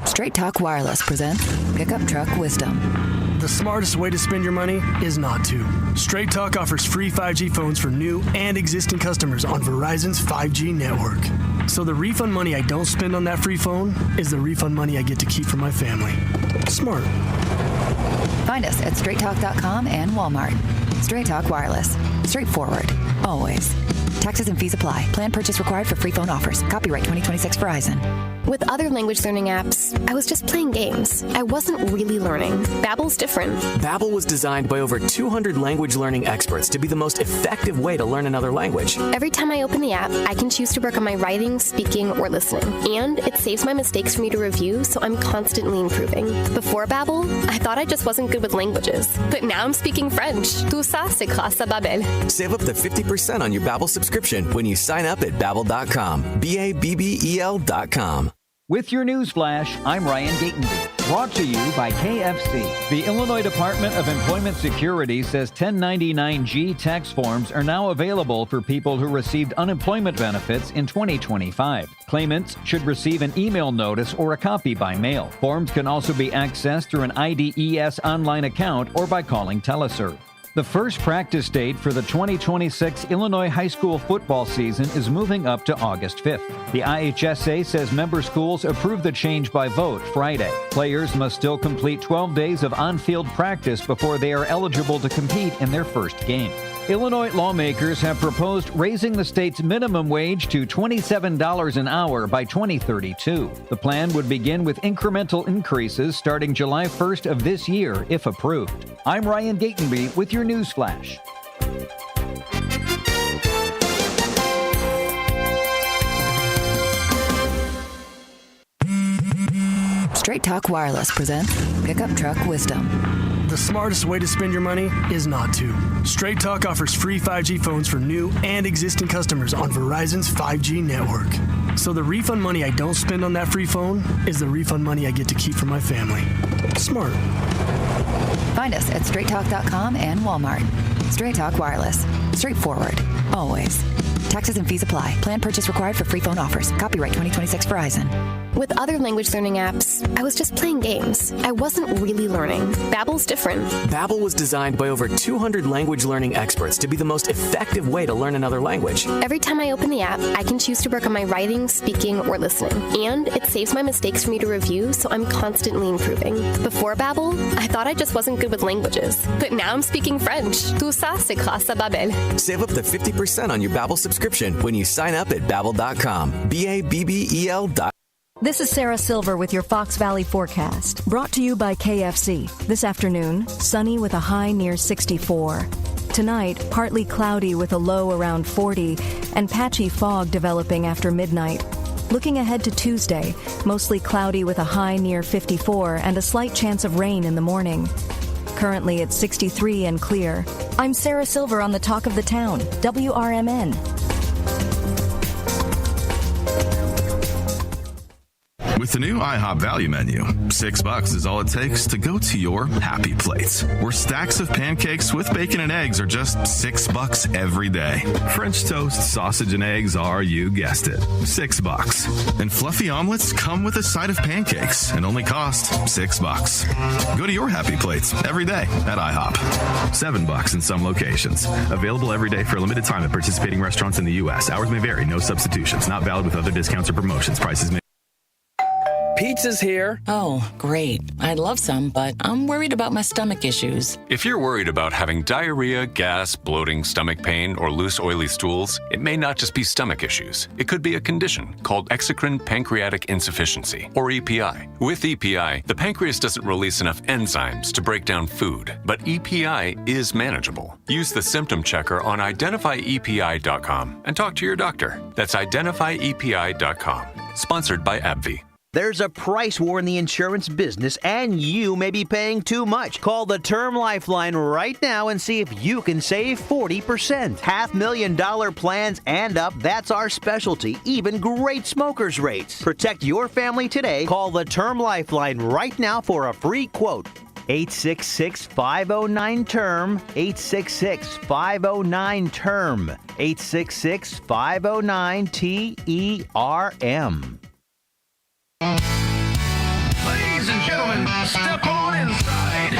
Straight Talk Wireless presents Pickup Truck Wisdom. The smartest way to spend your money is not to. Straight Talk offers free 5G phones for new and existing customers on Verizon's 5G network. So the refund money I don't spend on that free phone is the refund money I get to keep for my family. Smart. Find us at straighttalk.com and Walmart. Straight Talk Wireless. Straightforward. Always. Taxes and fees apply. Plan purchase required for free phone offers. Copyright 2026 Verizon. With other language learning apps, I was just playing games. I wasn't really learning. Babbel's different. Babbel was designed by over 200 language learning experts to be the most effective way to learn another language. Every time I open the app, I can choose to work on my writing, speaking, or listening. And it saves my mistakes for me to review, so I'm constantly improving. Before Babbel, I thought I just wasn't good with languages. But now I'm speaking French. Tout ça, c'est grâce à Babbel. Save up to 50% on your Babbel subscription when you sign up at Babbel.com. Babbel.com. With your news flash, I'm Ryan Gatenby. Brought to you by KFC. The Illinois Department of Employment Security says 1099-G tax forms are now available for people who received unemployment benefits in 2025. Claimants should receive an email notice or a copy by mail. Forms can also be accessed through an IDES online account or by calling TeleServe. The first practice date for the 2026 Illinois high school football season is moving up to August 5th. The IHSA says member schools approved the change by vote Friday. Players must still complete 12 days of on-field practice before they are eligible to compete in their first game. Illinois lawmakers have proposed raising the state's minimum wage to $27 an hour by 2032. The plan would begin with incremental increases starting July 1st of this year, if approved. I'm Ryan Gatenby with your news flash. Straight Talk Wireless presents Pickup Truck Wisdom. The smartest way to spend your money is not to. Straight Talk offers free 5G phones for new and existing customers on Verizon's 5G network. So the refund money I don't spend on that free phone is the refund money I get to keep for my family. Smart. Find us at straighttalk.com and Walmart. Straight Talk Wireless. Straightforward. Always. Taxes and fees apply. Plan purchase required for free phone offers. Copyright 2026 Verizon. With other language learning apps, I was just playing games. I wasn't really learning. Babbel's different. Babbel was designed by over 200 language learning experts to be the most effective way to learn another language. Every time I open the app, I can choose to work on my writing, speaking, or listening. And it saves my mistakes for me to review, so I'm constantly improving. Before Babbel, I thought I just wasn't good with languages. But now I'm speaking French. Tout ça, c'est grâce à Babbel. Save up to 50% on your Babbel subscription when you sign up at Babbel.com. Babbel.com. This is Sarah Silver with your Fox Valley forecast, brought to you by KFC. This afternoon, sunny with a high near 64. Tonight, partly cloudy with a low around 40, and patchy fog developing after midnight. Looking ahead to Tuesday, mostly cloudy with a high near 54 and a slight chance of rain in the morning. Currently it's 63 and clear. I'm Sarah Silver on the Talk of the Town, WRMN. With the new IHOP value menu, $6 is all it takes to go to your happy plates, where stacks of pancakes with bacon and eggs are just $6 every day. French toast, sausage, and eggs are, you guessed it, $6. And fluffy omelets come with a side of pancakes and only cost $6. Go to your happy plates every day at IHOP. $7 in some locations. Available every day for a limited time at participating restaurants in the U.S. Hours may vary. No substitutions. Not valid with other discounts or promotions. Prices may... Pizza's here. Oh, great. I'd love some, but I'm worried about my stomach issues. If you're worried about having diarrhea, gas, bloating, stomach pain, or loose, oily stools, it may not just be stomach issues. It could be a condition called exocrine pancreatic insufficiency, or EPI. With EPI, the pancreas doesn't release enough enzymes to break down food, but EPI is manageable. Use the symptom checker on identifyepi.com and talk to your doctor. That's identifyepi.com. Sponsored by AbbVie. There's a price war in the insurance business, and you may be paying too much. Call the Term Lifeline right now and see if you can save 40%. $500,000 plans and up, that's our specialty. Even great smokers' rates. Protect your family today. Call the Term Lifeline right now for a free quote. 866-509-TERM, 866-509-TERM, 866-509-TERM. Ladies and gentlemen, step on inside.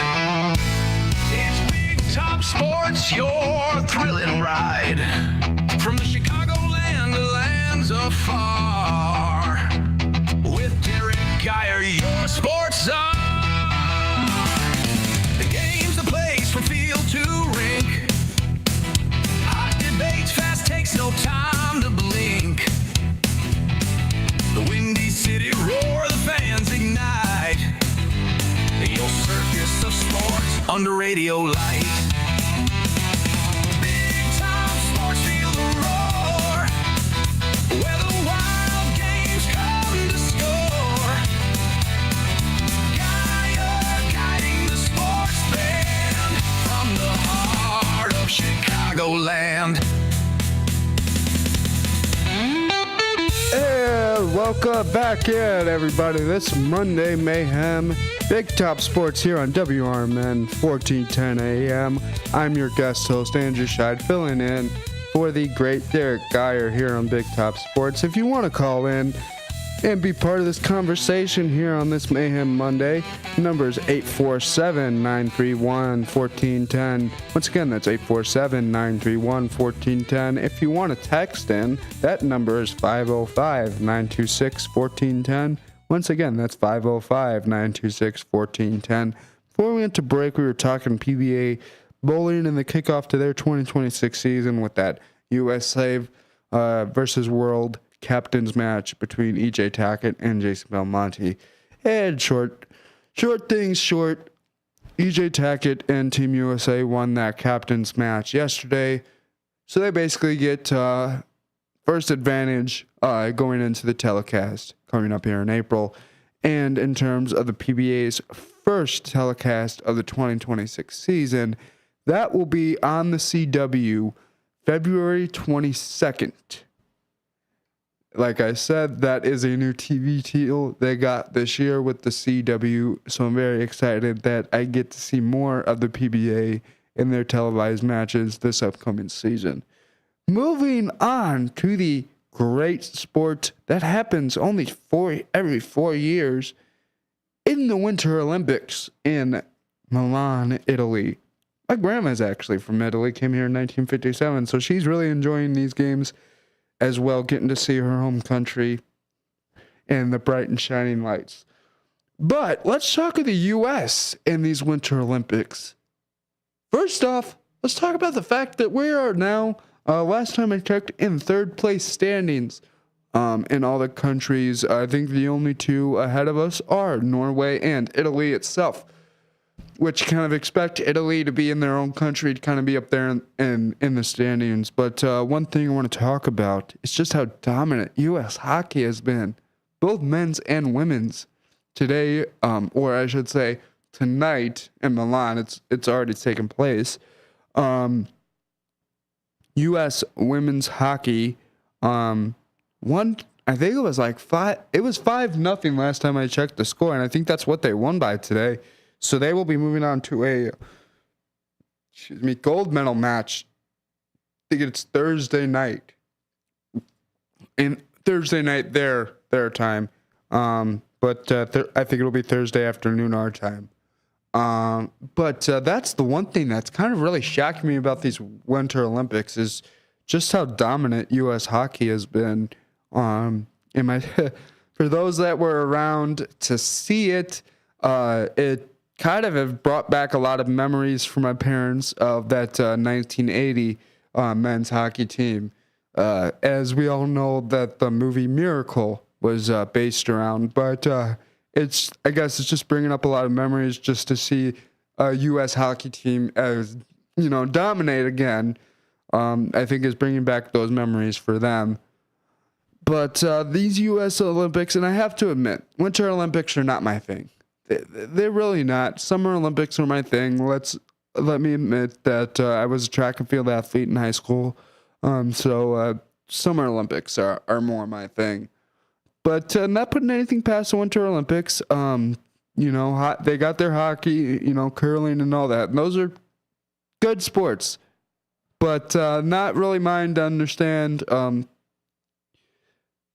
It's Big Top Sports, your thrilling ride. From the Chicagoland to lands afar. With Derek Geyer, your sports czar. The game's the place from field to rink. Hot debates, fast takes, no time to blink. The Windy City roar, the fans ignite. Your circus of sports under radio light. Big Time Sports, feel the roar. Where the wild games come to score. Guiding the sports fan from the heart of Chicagoland. And welcome back in, everybody. This Monday Mayhem, Big Top Sports here on WRMN 1410 AM. I'm your guest host, Andrew Scheid, filling in for the great Derek Geyer here on Big Top Sports. If you want to call in and be part of this conversation here on this Mayhem Monday, the number is 847-931-1410. Once again, that's 847-931-1410. If you want to text in, that number is 505-926-1410. Once again, that's 505-926-1410. Before we went to break, we were talking PBA bowling and the kickoff to their 2026 season with that USA versus World captain's match between EJ Tackett and Jason Belmonte. And short things short, EJ Tackett and Team USA won that captain's match yesterday, so they basically get first advantage going into the telecast coming up here in April. And in terms of the PBA's first telecast of the 2026 season, that will be on the CW February 22nd. Like I said, that is a new TV deal they got this year with the CW, so I'm very excited that I get to see more of the PBA in their televised matches this upcoming season. Moving on to the great sport that happens only every 4 years in the Winter Olympics in Milan, Italy. My grandma's actually from Italy, came here in 1957, so she's really enjoying these games as well, getting to see her home country and the bright and shining lights. But let's talk of the U.S. in these Winter Olympics. First off, let's talk about the fact that we are now, last time I checked, in third place standings in all the countries. I think the only two ahead of us are Norway and Italy itself, which kind of expect Italy to be in their own country, to kind of be up there in the standings. But one thing I want to talk about is just how dominant U.S. hockey has been, both men's and women's. Today, or I should say tonight in Milan, it's already taken place. U.S. women's hockey won I think it was like 5. It was 5-0 last time I checked the score, and I think that's what they won by today. So they will be moving on to a gold medal match. I think it's Thursday night. And Thursday night their time. But I think it'll be Thursday afternoon our time. But that's the one thing that's kind of really shocked me about these Winter Olympics is just how dominant U.S. hockey has been. For those that were around to see it, it kind of have brought back a lot of memories for my parents of that 1980 men's hockey team. As we all know that the movie Miracle was based around, but I guess it's just bringing up a lot of memories just to see a U.S. hockey team as, dominate again. I think is bringing back those memories for them. But these U.S. Olympics, and I have to admit, Winter Olympics are not my thing. They're really not. Summer Olympics are my thing. Let me admit that I was a track and field athlete in high school, so Summer Olympics are more my thing. But not putting anything past the Winter Olympics. They got their hockey, curling and all that. And those are good sports, but not really mine to understand.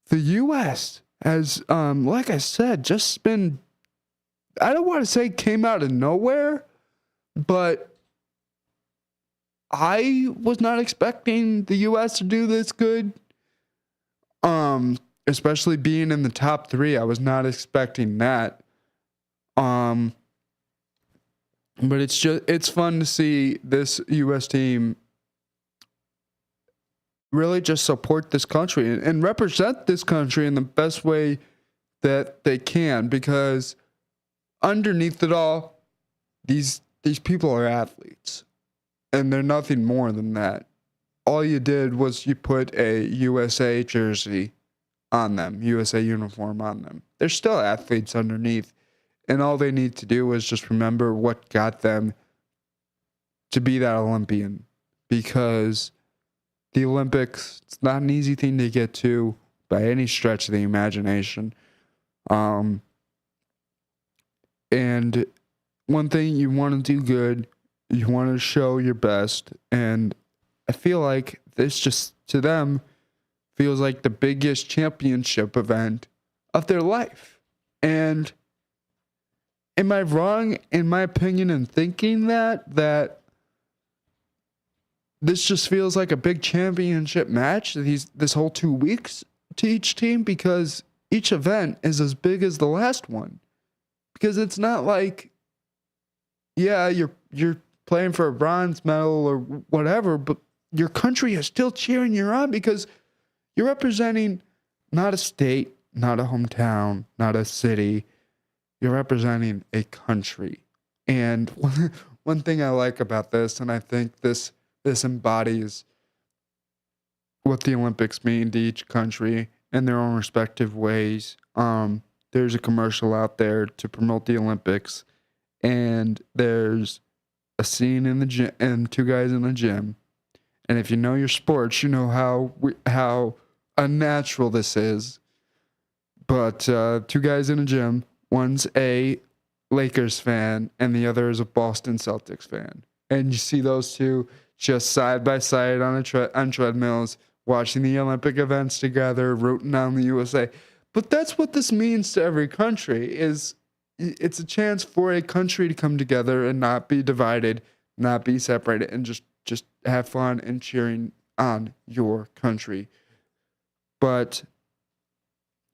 The U.S. has, like I said, just been, I don't want to say came out of nowhere, but I was not expecting the U.S. to do this good. Especially being in the top 3, I was not expecting that. But it's fun to see this U.S. team really just support this country and represent this country in the best way that they can, because underneath it all, these people are athletes, and they're nothing more than that. All you did was you put a USA jersey on them, USA uniform on them. They're still athletes underneath, and all they need to do is just remember what got them to be that Olympian, because the Olympics, it's not an easy thing to get to by any stretch of the imagination. And one thing, you want to do good, you want to show your best, and I feel like this just, to them, feels like the biggest championship event of their life. And am I wrong, in my opinion, in thinking that this just feels like a big championship match, this whole 2 weeks to each team, because each event is as big as the last one. Because it's not like, yeah, you're playing for a bronze medal or whatever, but your country is still cheering you on because you're representing not a state, not a hometown, not a city. You're representing a country. And one thing I like about this, and I think this embodies what the Olympics mean to each country in their own respective ways. There's a commercial out there to promote the Olympics, and there's a scene in the gym, and 2 guys in the gym. And if you know your sports, you know how unnatural this is. But 2 guys in a gym, one's a Lakers fan, and the other is a Boston Celtics fan. And you see those two just side by side on treadmills, watching the Olympic events together, rooting on the USA. But that's what this means to every country, is it's a chance for a country to come together and not be divided, not be separated, and just have fun and cheering on your country. But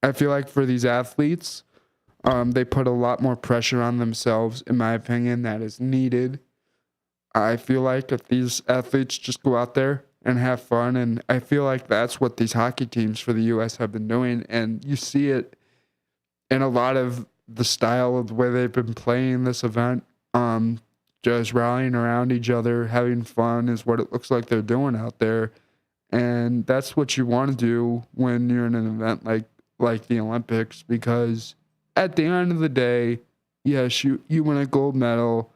I feel like for these athletes, they put a lot more pressure on themselves, in my opinion, that is needed. I feel like if these athletes just go out there and have fun, and I feel like that's what these hockey teams for the U.S. have been doing, and you see it in a lot of the style of the way they've been playing this event. Just rallying around each other, having fun is what it looks like they're doing out there, and that's what you want to do when you're in an event like the Olympics, because at the end of the day, yes, you win a gold medal.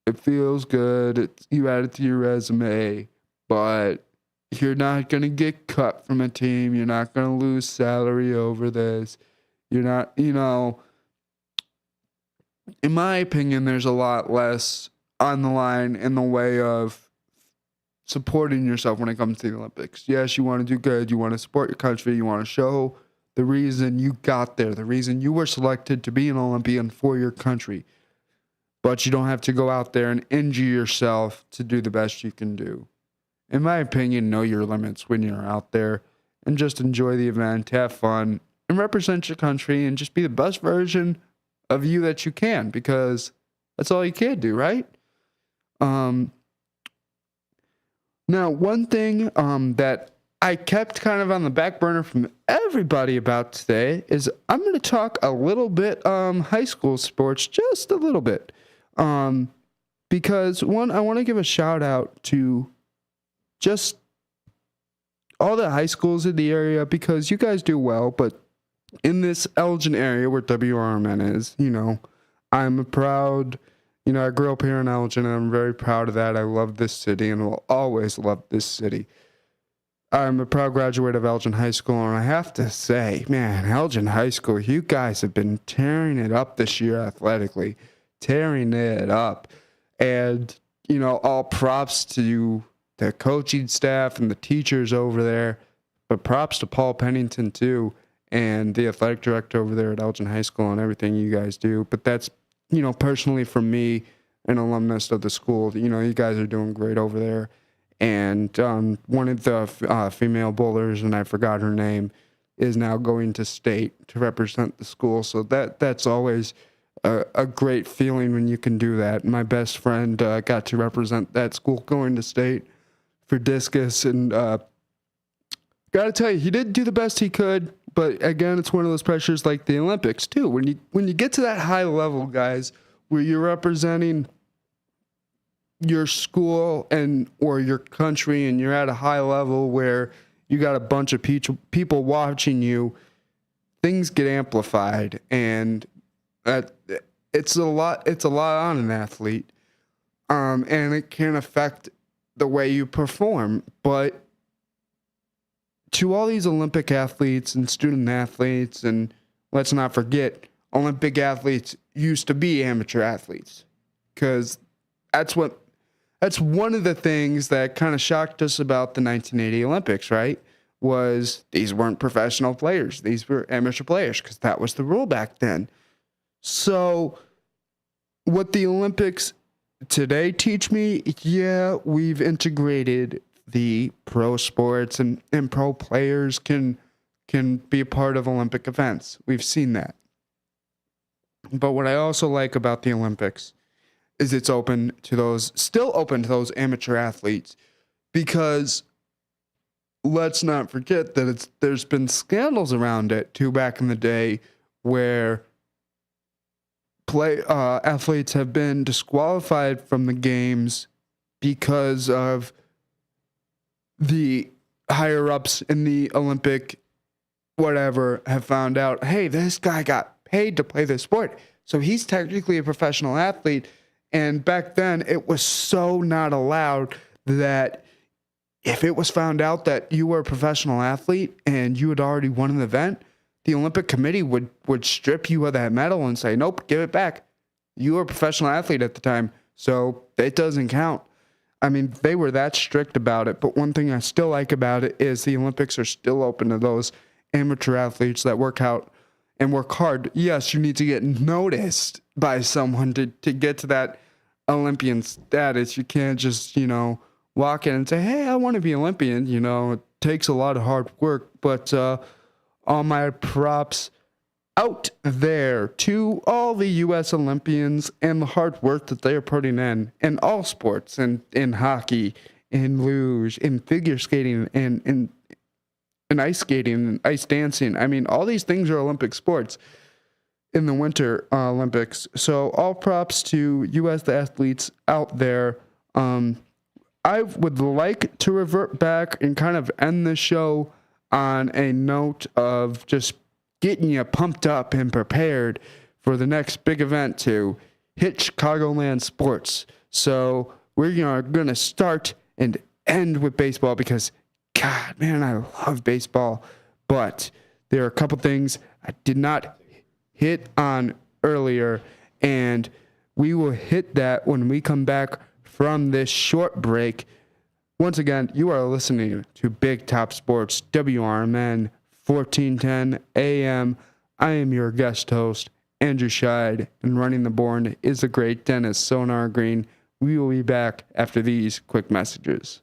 It feels good. You add it to your resume, but You're not going to get cut from a team. You're not going to lose salary over this. You're not, in my opinion, there's a lot less on the line in the way of supporting yourself when it comes to the Olympics. Yes, you want to do good. You want to support your country. You want to show the reason you got there, the reason you were selected to be an Olympian for your country. But you don't have to go out there and injure yourself to do the best you can do. In my opinion, know your limits when you're out there and just enjoy the event, have fun, and represent your country and just be the best version of you that you can, because that's all you can do, right? Now, one thing that I kept kind of on the back burner from everybody about today is I'm going to talk a little bit high school sports, just a little bit. Because, one, I want to give a shout out to just all the high schools in the area, because you guys do well, but in this Elgin area where WRMN is, I'm proud, I grew up here in Elgin, and I'm very proud of that. I love this city and will always love this city. I'm a proud graduate of Elgin High School, and I have to say, man, Elgin High School, you guys have been tearing it up this year athletically, tearing it up. And, all props to the coaching staff and the teachers over there, but props to Paul Pennington too, and the athletic director over there at Elgin High School and everything you guys do. But that's, personally for me, an alumnus of the school, you guys are doing great over there. And one of the female bowlers, and I forgot her name, is now going to state to represent the school. So that's always a great feeling when you can do that. My best friend got to represent that school going to state for discus, and gotta tell you, he did do the best he could. But again, it's one of those pressures like the Olympics too. When you get to that high level, guys, where you're representing your school or your country, and you're at a high level where you got a bunch of people watching you, things get amplified, and it's a lot on an athlete, and it can affect the way you perform. But to all these Olympic athletes and student athletes, and let's not forget, Olympic athletes used to be amateur athletes, because that's one of the things that kind of shocked us about the 1980 Olympics, right? Was these weren't professional players. These were amateur players, because that was the rule back then. So what the Olympics today teach me, yeah, we've integrated the pro sports, and pro players can be a part of Olympic events. We've seen that. But what I also like about the Olympics is it's still open to those amateur athletes, because let's not forget that there's been scandals around it too back in the day, where athletes have been disqualified from the games because of the higher ups in the Olympic whatever have found out, hey, this guy got paid to play this sport, so he's technically a professional athlete. And back then, it was so not allowed that if it was found out that you were a professional athlete and you had already won an event, the Olympic Committee would strip you of that medal and say, nope, give it back. You were a professional athlete at the time, so it doesn't count. I mean, they were that strict about it. But one thing I still like about it is the Olympics are still open to those amateur athletes that work out and work hard. Yes, you need to get noticed by someone to get to that Olympian status. You can't just, walk in and say, hey, I want to be Olympian. It takes a lot of hard work. But all my props out there to all the U.S. Olympians and the hard work that they are putting in all sports, and in hockey, in luge, in figure skating, and in ice skating, and ice dancing. I mean, all these things are Olympic sports in the Winter Olympics. So all props to U.S. athletes out there. I would like to revert back and kind of end the show on a note of just getting you pumped up and prepared for the next big event to hit Chicagoland sports. So we're going to start and end with baseball, because God, man, I love baseball. But there are a couple things I did not hit on earlier, and we will hit that when we come back from this short break. Once again, you are listening to Big Top Sports, WRMN 1410 AM. I am your guest host, Andrew Scheid, and running the board is the great Dennis Sonar Green. We will be back after these quick messages.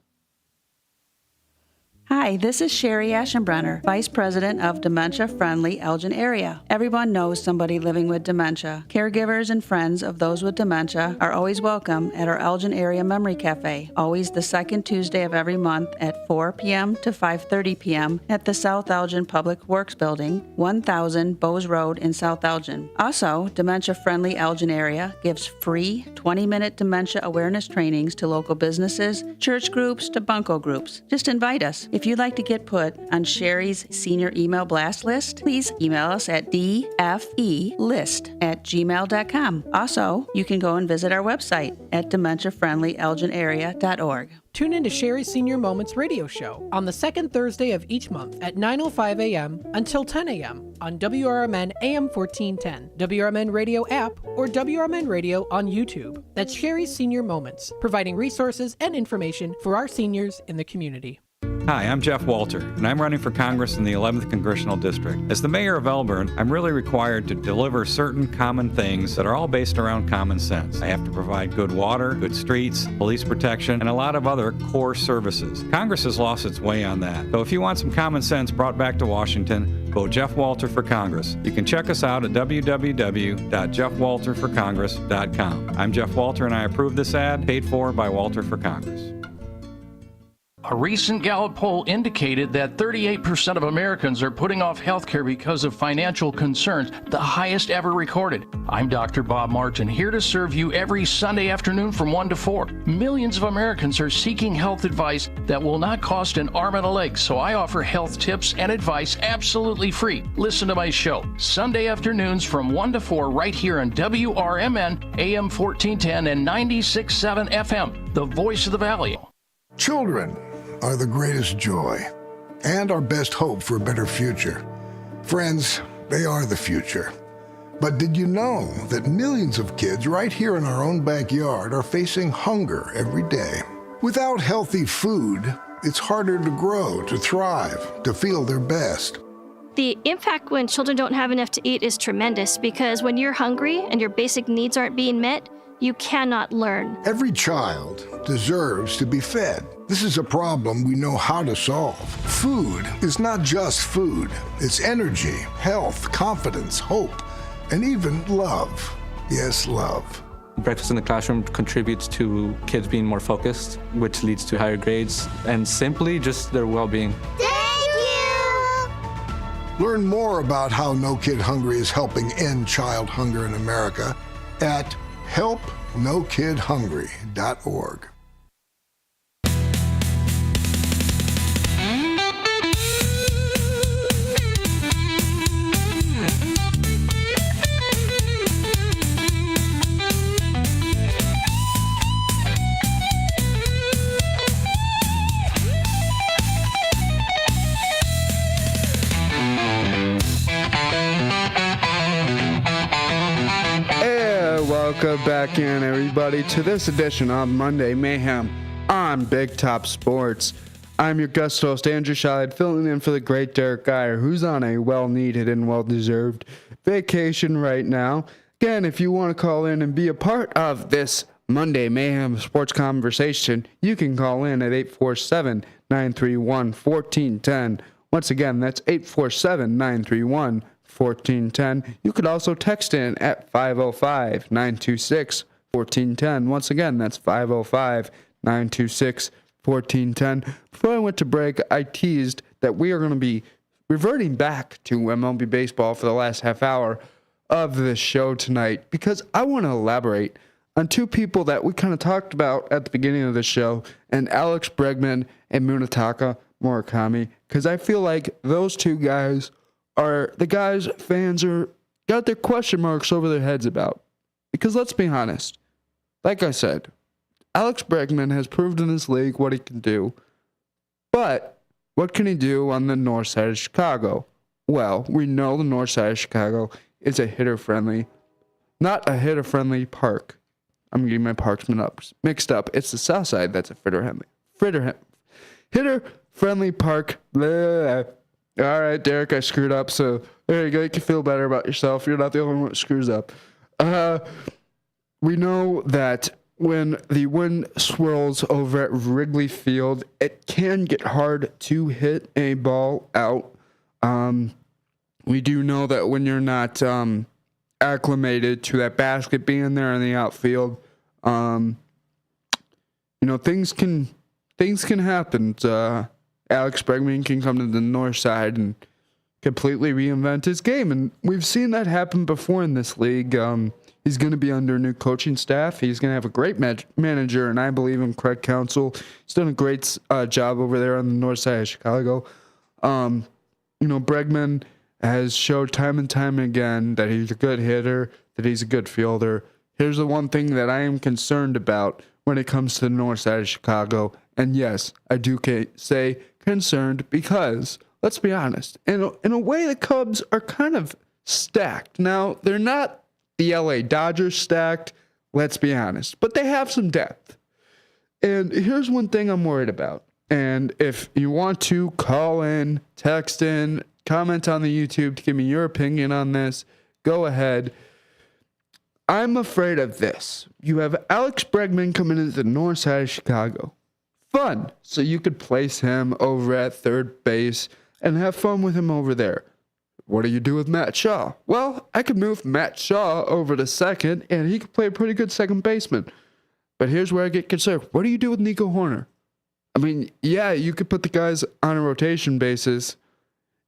Hi, this is Sherry Aschenbrenner, Vice President of Dementia Friendly Elgin Area. Everyone knows somebody living with dementia. Caregivers and friends of those with dementia are always welcome at our Elgin Area Memory Cafe, always the second Tuesday of every month at 4 p.m. to 5:30 p.m. at the South Elgin Public Works Building, 1000 Bowes Road in South Elgin. Also, Dementia Friendly Elgin Area gives free 20-minute dementia awareness trainings to local businesses, church groups, to bunco groups. Just invite us. If you'd like to get put on Sherry's senior email blast list, please email us at dfelist@gmail.com. Also, you can go and visit our website at dementiafriendlyelginarea.org. Tune in to Sherry's Senior Moments radio show on the second Thursday of each month at 9:05 a.m. until 10 a.m. on WRMN AM 1410, WRMN Radio app, or WRMN Radio on YouTube. That's Sherry's Senior Moments, providing resources and information for our seniors in the community. Hi, I'm Jeff Walter, and I'm running for Congress in the 11th Congressional District. As the mayor of Elburn, I'm really required to deliver certain common things that are all based around common sense. I have to provide good water, good streets, police protection, and a lot of other core services. Congress has lost its way on that. So if you want some common sense brought back to Washington, vote Jeff Walter for Congress. You can check us out at www.jeffwalterforcongress.com. I'm Jeff Walter, and I approve this ad, paid for by Walter for Congress. A recent Gallup poll indicated that 38% of Americans are putting off health care because of financial concerns, the highest ever recorded. I'm Dr. Bob Martin, here to serve you every Sunday afternoon from 1 to 4. Millions of Americans are seeking health advice that will not cost an arm and a leg, so I offer health tips and advice absolutely free. Listen to my show, Sunday afternoons from 1 to 4 right here on WRMN AM 1410 and 96.7 FM, the voice of the Valley. Children are the greatest joy and our best hope for a better future. Friends, they are the future. But did you know that millions of kids right here in our own backyard are facing hunger every day? Without healthy food, it's harder to grow, to thrive, to feel their best. The impact when children don't have enough to eat is tremendous because when you're hungry and your basic needs aren't being met, you cannot learn. Every child deserves to be fed. This is a problem we know how to solve. Food is not just food. It's energy, health, confidence, hope, and even love. Yes, love. Breakfast in the classroom contributes to kids being more focused, which leads to higher grades, and simply just their well-being. Thank you! Learn more about how No Kid Hungry is helping end child hunger in America at helpnokidhungry.org. Welcome back in, everybody, to this edition of Monday Mayhem on Big Top Sports. I'm your guest host, Andrew Scheid, filling in for the great Derek Geyer, who's on a well-needed and well-deserved vacation right now. Again, if you want to call in and be a part of this Monday Mayhem sports conversation, you can call in at 847-931-1410. Once again, that's 847-931-1410. You could also text in at 505-926-1410. Once again, that's 505-926-1410. Before I went to break, I teased that we are going to be reverting back to MLB baseball for the last half hour of this show tonight because I want to elaborate on two people that we kind of talked about at the beginning of the show, and Alex Bregman and Munetaka Murakami, because I feel like those two guys are the guys fans are got their question marks over their heads about. Because let's be honest, like I said, Alex Bregman has proved in this league what he can do. But What can he do on the north side of Chicago? Well, we know the north side of Chicago is a not a hitter-friendly park. I'm getting my parks mixed up. It's the south side that's a hitter-friendly park. Blah. All right, Derek, I screwed up, so there you go. You can feel better about yourself. You're not the only one that screws up. We know that when the wind swirls over at Wrigley Field, it can get hard to hit a ball out. We do know that when you're not acclimated to that basket being there in the outfield, things can happen. Alex Bregman can come to the north side and completely reinvent his game, and we've seen that happen before in this league. He's going to be under a new coaching staff. He's going to have a great manager, and I believe in Craig Counsell. He's done a great job over there on the north side of Chicago. Bregman has showed time and time again that he's a good hitter, that he's a good fielder. Here's the one thing that I am concerned about when it comes to the north side of Chicago. And yes, I do say concerned because, let's be honest, in a way the Cubs are kind of stacked. Now, they're not the LA Dodgers stacked, let's be honest, but they have some depth. And here's one thing I'm worried about. And if you want to call in, text in, comment on the YouTube to give me your opinion on this, go ahead. I'm afraid of this. You have Alex Bregman coming into the north side of Chicago. Fun. So you could place him over at third base and have fun with him over there. What do you do with Matt Shaw? Well, I could move Matt Shaw over to second, and he could play a pretty good second baseman. But here's where I get concerned. What do you do with Nico Horner? I mean, yeah, you could put the guys on a rotation basis,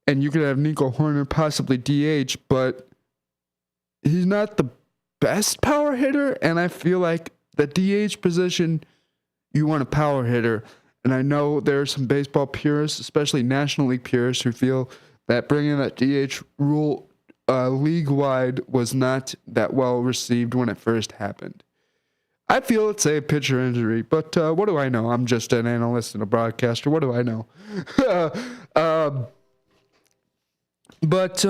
and you could have Nico Horner possibly DH, but he's not the best power hitter, and I feel like the DH position, you want a power hitter. And I know there are some baseball purists, especially National League purists, who feel that bringing that DH rule league-wide was not that well received when it first happened. I feel it's a pitcher injury, but what do I know? I'm just an analyst and a broadcaster. What do I know? But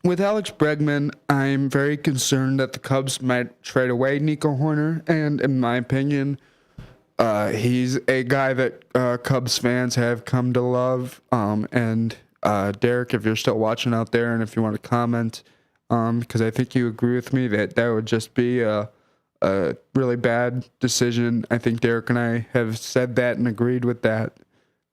with Alex Bregman, I'm very concerned that the Cubs might trade away Nico Horner. And in my opinion, he's a guy that Cubs fans have come to love. And Derek, if you're still watching out there and if you want to comment, because I think you agree with me that would just be a really bad decision. I think Derek and I have said that and agreed with that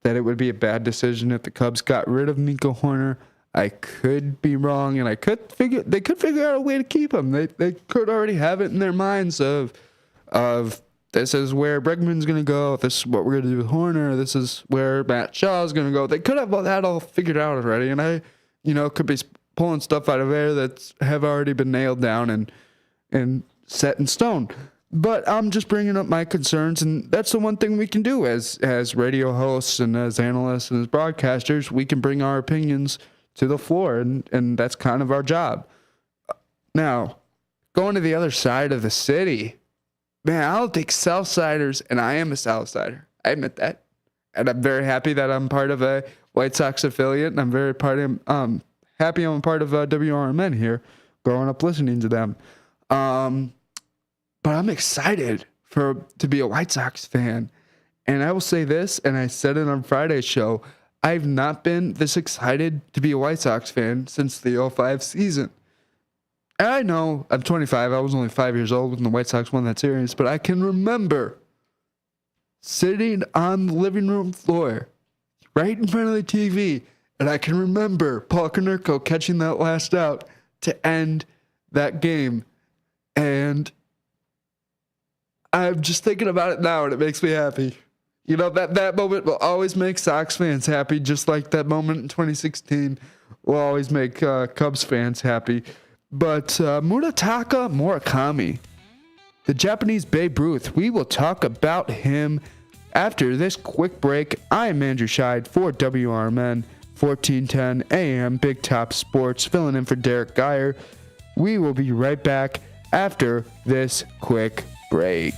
it would be a bad decision if the Cubs got rid of Nico Horner. I could be wrong, and they could figure out a way to keep him. They could already have it in their minds of this is where Bregman's going to go, this is what we're going to do with Horner, this is where Matt Shaw's going to go. They could have that all figured out already, and I could be pulling stuff out of there that have already been nailed down and set in stone. But I'm just bringing up my concerns, and that's the one thing we can do as radio hosts and as analysts and as broadcasters. We can bring our opinions to the floor, and that's kind of our job. Now, going to the other side of the city, man, I'll take Southsiders, and I am a Southsider. I admit that. And I'm very happy that I'm part of a White Sox affiliate, and I'm very happy I'm a part of WRMN here, growing up listening to them. But I'm excited to be a White Sox fan. And I will say this, and I said it on Friday's show, I've not been this excited to be a White Sox fan since the 2005 season. And I know I'm 25. I was only 5 years old when the White Sox won that series, but I can remember sitting on the living room floor right in front of the TV, and I can remember Paul Konerko catching that last out to end that game. And I'm just thinking about it now, and it makes me happy. That moment will always make Sox fans happy, just like that moment in 2016 will always make Cubs fans happy. But Munetaka Murakami, the Japanese Babe Ruth, we will talk about him after this quick break. I am Andrew Scheid for WRMN 1410 AM Big Top Sports, filling in for Derek Geyer. We will be right back after this quick break.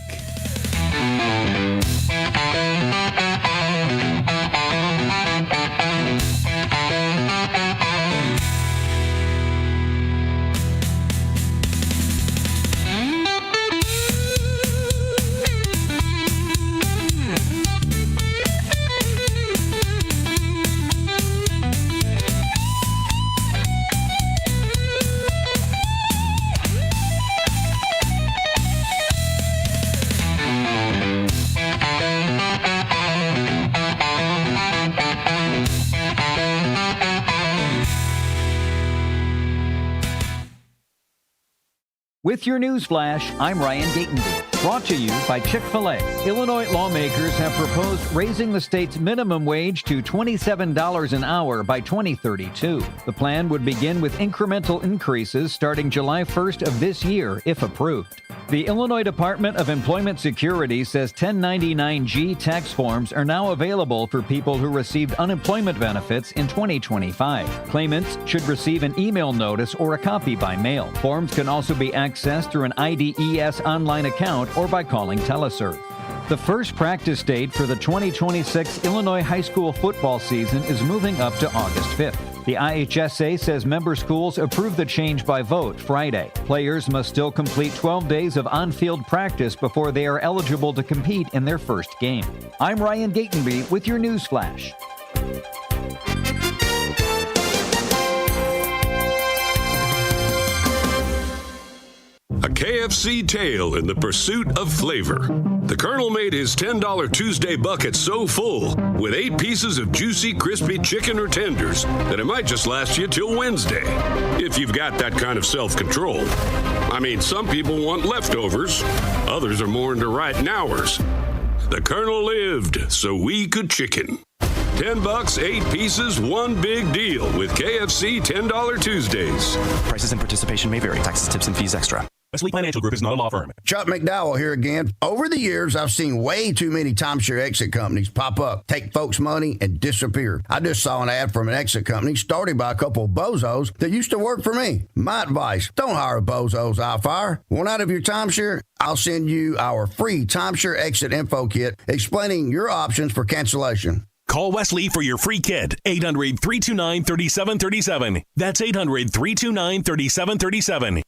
With your news flash, I'm Ryan Gatenby. Brought to you by Chick-fil-A. Illinois lawmakers have proposed raising the state's minimum wage to $27 an hour by 2032. The plan would begin with incremental increases starting July 1st of this year, if approved. The Illinois Department of Employment Security says 1099-G tax forms are now available for people who received unemployment benefits in 2025. Claimants should receive an email notice or a copy by mail. Forms can also be accessed through an IDES online account or by calling TeleServe. The first practice date for the 2026 Illinois high school football season is moving up to August 5th. The IHSA says member schools approved the change by vote Friday. Players must still complete 12 days of on-field practice before they are eligible to compete in their first game. I'm Ryan Gatenby with your news flash. A KFC tale in the pursuit of flavor. The Colonel made his $10 Tuesday bucket so full with 8 pieces of juicy, crispy chicken or tenders that it might just last you till Wednesday, if you've got that kind of self-control. I mean, some people want leftovers. Others are more into right nowers. The Colonel lived so we could chicken. $10, 8 pieces, one big deal with KFC $10 Tuesdays. Prices and participation may vary. Taxes, tips, and fees extra. Wesley Financial Group is not a law firm. Chuck McDowell here again. Over the years, I've seen way too many timeshare exit companies pop up, take folks' money, and disappear. I just saw an ad from an exit company started by a couple of bozos that used to work for me. My advice, don't hire bozos I'll fire. Want out of your timeshare? I'll send you our free timeshare exit info kit explaining your options for cancellation. Call Wesley for your free kit. 800-329-3737. That's 800-329-3737.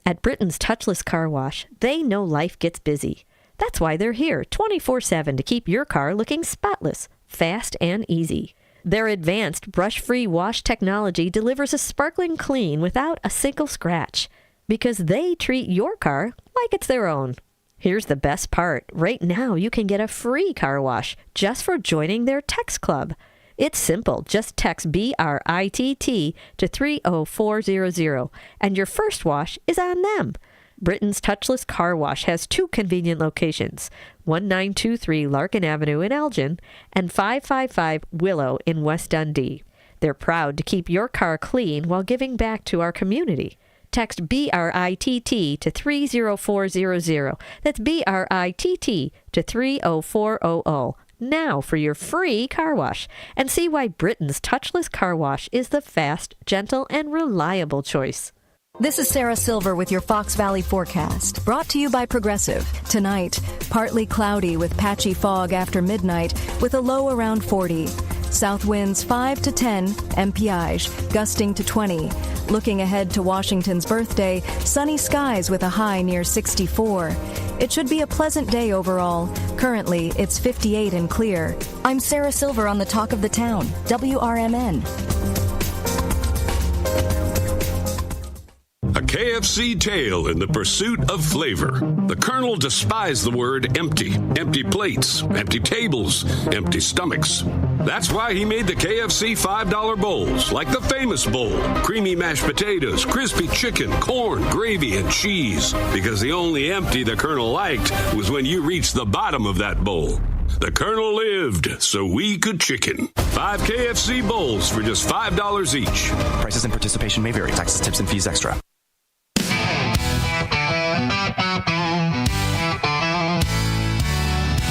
At Britain's Touchless Car Wash, they know life gets busy. That's why they're here 24/7 to keep your car looking spotless, fast, and easy. Their advanced brush-free wash technology delivers a sparkling clean without a single scratch, because they treat your car like it's their own. Here's the best part. Right now, you can get a free car wash just for joining their text club. It's simple. Just text BRITT to 30400, and your first wash is on them. Britain's Touchless Car Wash has 2 convenient locations, 1923 Larkin Avenue in Elgin and 555 Willow in West Dundee. They're proud to keep your car clean while giving back to our community. Text BRITT to 30400. That's BRITT to 30400. Now for your free car wash, and see why Britain's Touchless Car Wash is the fast, gentle, and reliable choice. This is Sarah Silver with your Fox Valley forecast, brought to you by Progressive. Tonight, partly cloudy with patchy fog after midnight, with a low around 40. South winds 5 to 10 mph, gusting to 20. Looking ahead to Washington's birthday, sunny skies with a high near 64. It should be a pleasant day overall. Currently, it's 58 and clear. I'm Sarah Silver on the Talk of the Town, WRMN. A KFC tale in the pursuit of flavor. The Colonel despised the word empty. Empty plates, empty tables, empty stomachs. That's why he made the KFC $5 bowls, like the famous bowl. Creamy mashed potatoes, crispy chicken, corn, gravy, and cheese. Because the only empty the Colonel liked was when you reached the bottom of that bowl. The Colonel lived so we could chicken. 5 KFC bowls for just $5 each. Prices and participation may vary. Taxes, tips, and fees extra.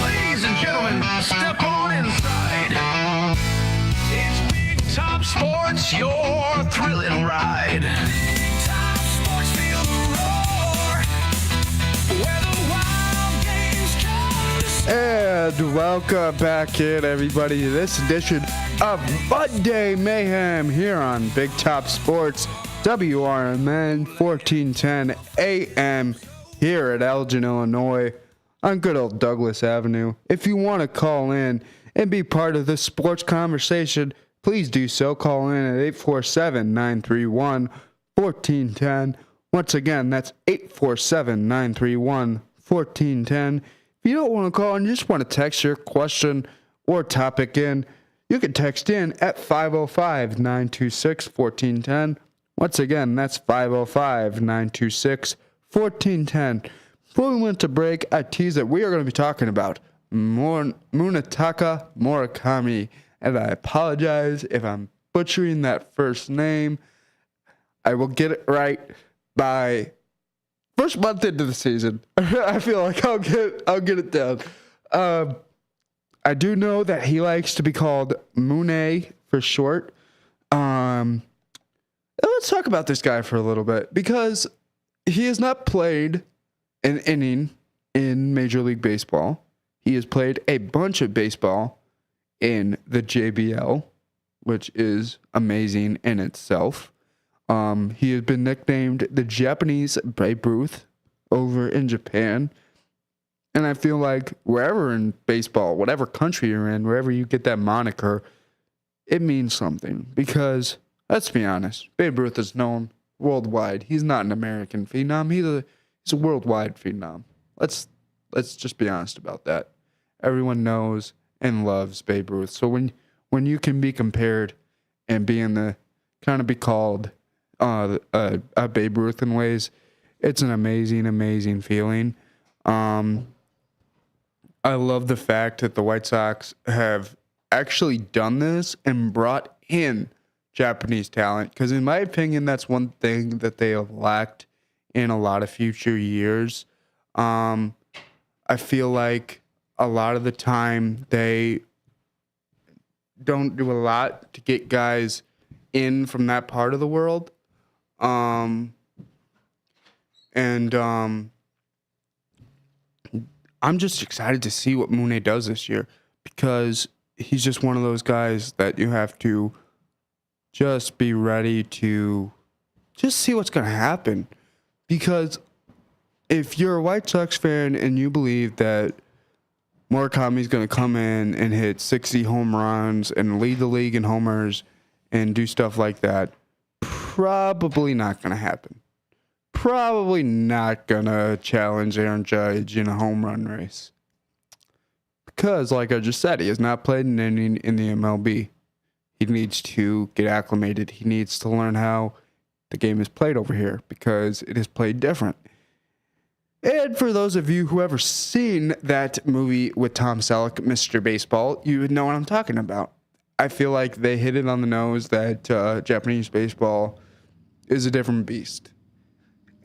Ladies and gentlemen, step on inside. It's Big Top Sports, your thrilling ride. Top Sports, feel the roar, where the wild games come to stay. And welcome back in, everybody, to this edition of Monday Mayhem here on Big Top Sports, WRMN 1410 AM here at Elgin, Illinois, on good old Douglas Avenue. If you want to call in and be part of the sports conversation, please do so. Call in at 847-931-1410. Once again, that's 847-931-1410. If you don't want to call and just want to text your question or topic in, you can text in at 505-926-1410. Once again, that's 505-926-1410. 14-10. Before we went to break, I teased that we are going to be talking about Munetaka Murakami, and I apologize if I'm butchering that first name. I will get it right by first month into the season. I feel like I'll get it down. I do know that he likes to be called Mune for short. Let's talk about this guy for a little bit, because he has not played an inning in Major League Baseball. He has played a bunch of baseball in the JBL, which is amazing in itself. He has been nicknamed the Japanese Babe Ruth over in Japan. And I feel like wherever in baseball, whatever country you're in, wherever you get that moniker, it means something. Because, let's be honest, Babe Ruth is known worldwide. He's not an American phenom. He's a worldwide phenom. Let's just be honest about that. Everyone knows and loves Babe Ruth. So when you can be compared and be called a Babe Ruth in ways, it's an amazing, amazing feeling. I love the fact that the White Sox have actually done this and brought in Japanese talent, because in my opinion, that's one thing that they have lacked in a lot of future years. I feel like a lot of the time they don't do a lot to get guys in from that part of the world. I'm just excited to see what Mune does this year, because he's just one of those guys that you have to just be ready to just see what's going to happen. Because if you're a White Sox fan and you believe that Murakami's going to come in and hit 60 home runs and lead the league in homers and do stuff like that, probably not going to happen. Probably not going to challenge Aaron Judge in a home run race. Because, like I just said, he has not played an inning in the MLB. He needs to get acclimated. He needs to learn how the game is played over here, because it is played different. And for those of you who ever seen that movie with Tom Selleck, Mr. Baseball, you would know what I'm talking about. I feel like they hit it on the nose that Japanese baseball is a different beast.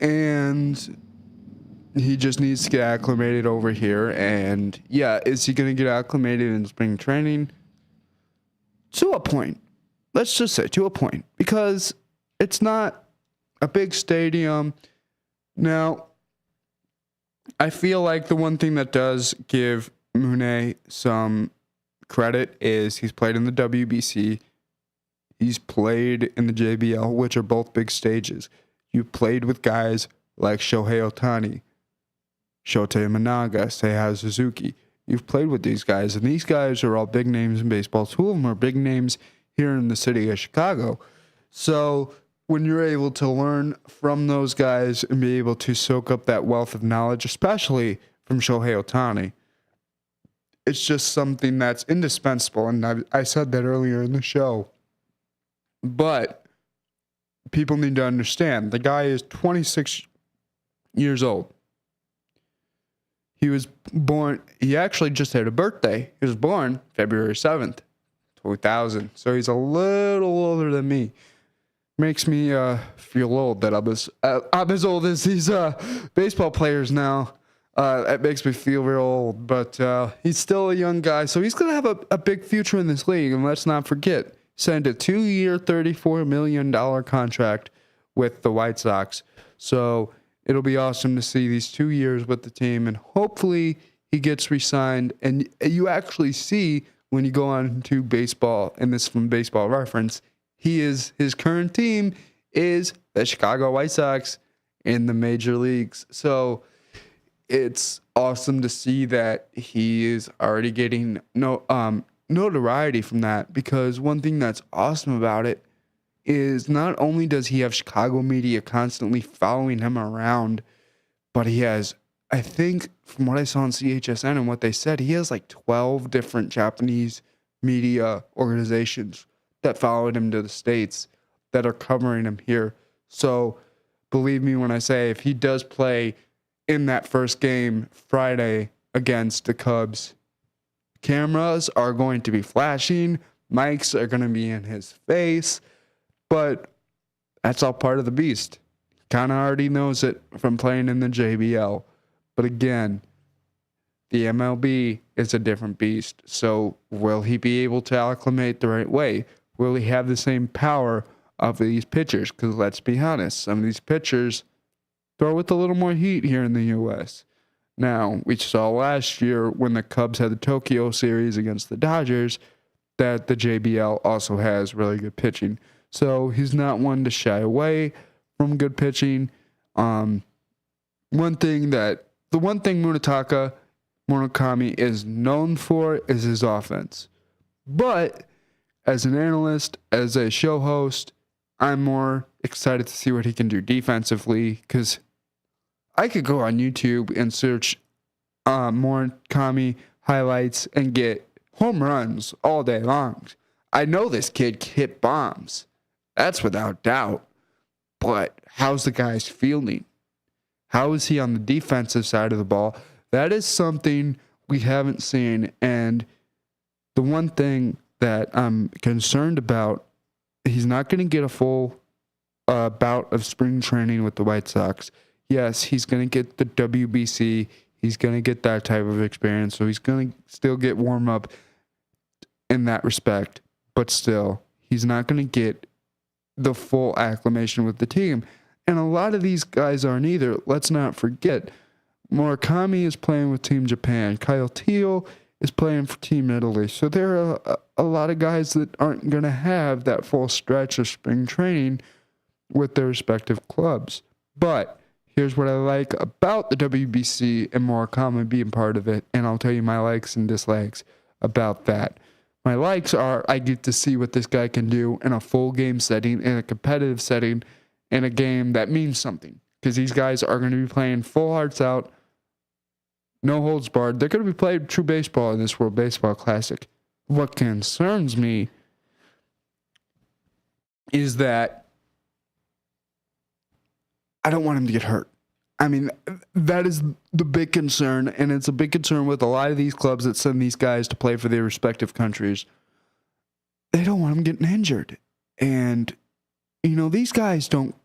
And he just needs to get acclimated over here. And yeah, is he going to get acclimated in spring training? To a point. Let's just say to a point. Because it's not a big stadium. Now, I feel like the one thing that does give Mune some credit is he's played in the WBC. He's played in the JBL, which are both big stages. You played with guys like Shohei Ohtani, Shota Imanaga, Seiya Suzuki. You've played with these guys, and these guys are all big names in baseball. Two of them are big names here in the city of Chicago. So when you're able to learn from those guys and be able to soak up that wealth of knowledge, especially from Shohei Ohtani, it's just something that's indispensable. And I said that earlier in the show. But people need to understand, the guy is 26 years old. He was born, he actually just had a birthday. He was born February 7th, 2000. So he's a little older than me. Makes me feel old that I'm as old as these baseball players now. It makes me feel real old. But he's still a young guy. So he's going to have a big future in this league. And let's not forget, signed a 2-year, $34 million contract with the White Sox. So it'll be awesome to see these 2 years with the team, and hopefully he gets re-signed. And you actually see when you go on to baseball, and this is from Baseball Reference, his current team is the Chicago White Sox in the major leagues. So it's awesome to see that he is already getting notoriety from that, because one thing that's awesome about it is not only does he have Chicago media constantly following him around, but he has, I think, from what I saw on CHSN and what they said, he has like 12 different Japanese media organizations that followed him to the States that are covering him here. So believe me when I say if he does play in that first game Friday against the Cubs, cameras are going to be flashing, mics are going to be in his face, but that's all part of the beast. Kind of already knows it from playing in the JBL. But again, the MLB is a different beast. So will he be able to acclimate the right way? Will he have the same power of these pitchers? Because let's be honest, some of these pitchers throw with a little more heat here in the U.S. Now, we saw last year when the Cubs had the Tokyo series against the Dodgers that the JBL also has really good pitching. So he's not one to shy away from good pitching. The one thing Murakami is known for is his offense. But as an analyst, as a show host, I'm more excited to see what he can do defensively, because I could go on YouTube and search Murakami highlights and get home runs all day long. I know this kid hit bombs. That's without doubt. But how's the guy's fielding? How is he on the defensive side of the ball? That is something we haven't seen. And the one thing that I'm concerned about, he's not going to get a full bout of spring training with the White Sox. Yes, he's going to get the WBC. He's going to get that type of experience. So he's going to still get warm up in that respect. But still, he's not going to get the full acclimation with the team. And a lot of these guys aren't either. Let's not forget, Murakami is playing with Team Japan. Kyle Teal is playing for Team Italy. So there are a lot of guys that aren't going to have that full stretch of spring training with their respective clubs. But here's what I like about the WBC and Murakami being part of it, and I'll tell you my likes and dislikes about that. My likes are I get to see what this guy can do in a full game setting, in a competitive setting, in a game that means something. Because these guys are going to be playing full hearts out, no holds barred. They're going to be playing true baseball in this World Baseball Classic. What concerns me is that I don't want him to get hurt. I mean, that is the big concern, and it's a big concern with a lot of these clubs that send these guys to play for their respective countries. They don't want them getting injured. And, these guys don't,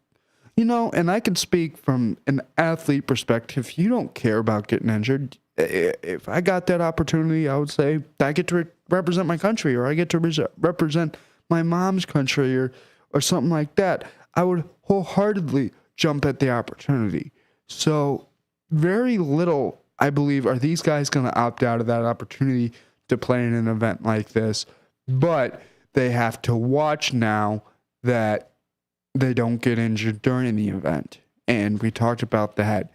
and I can speak from an athlete perspective. You don't care about getting injured. If I got that opportunity, I would say I get to represent my country, or I get to represent my mom's country, or something like that. I would wholeheartedly jump at the opportunity. So very little, I believe, are these guys going to opt out of that opportunity to play in an event like this. But they have to watch now that they don't get injured during the event. And we talked about that.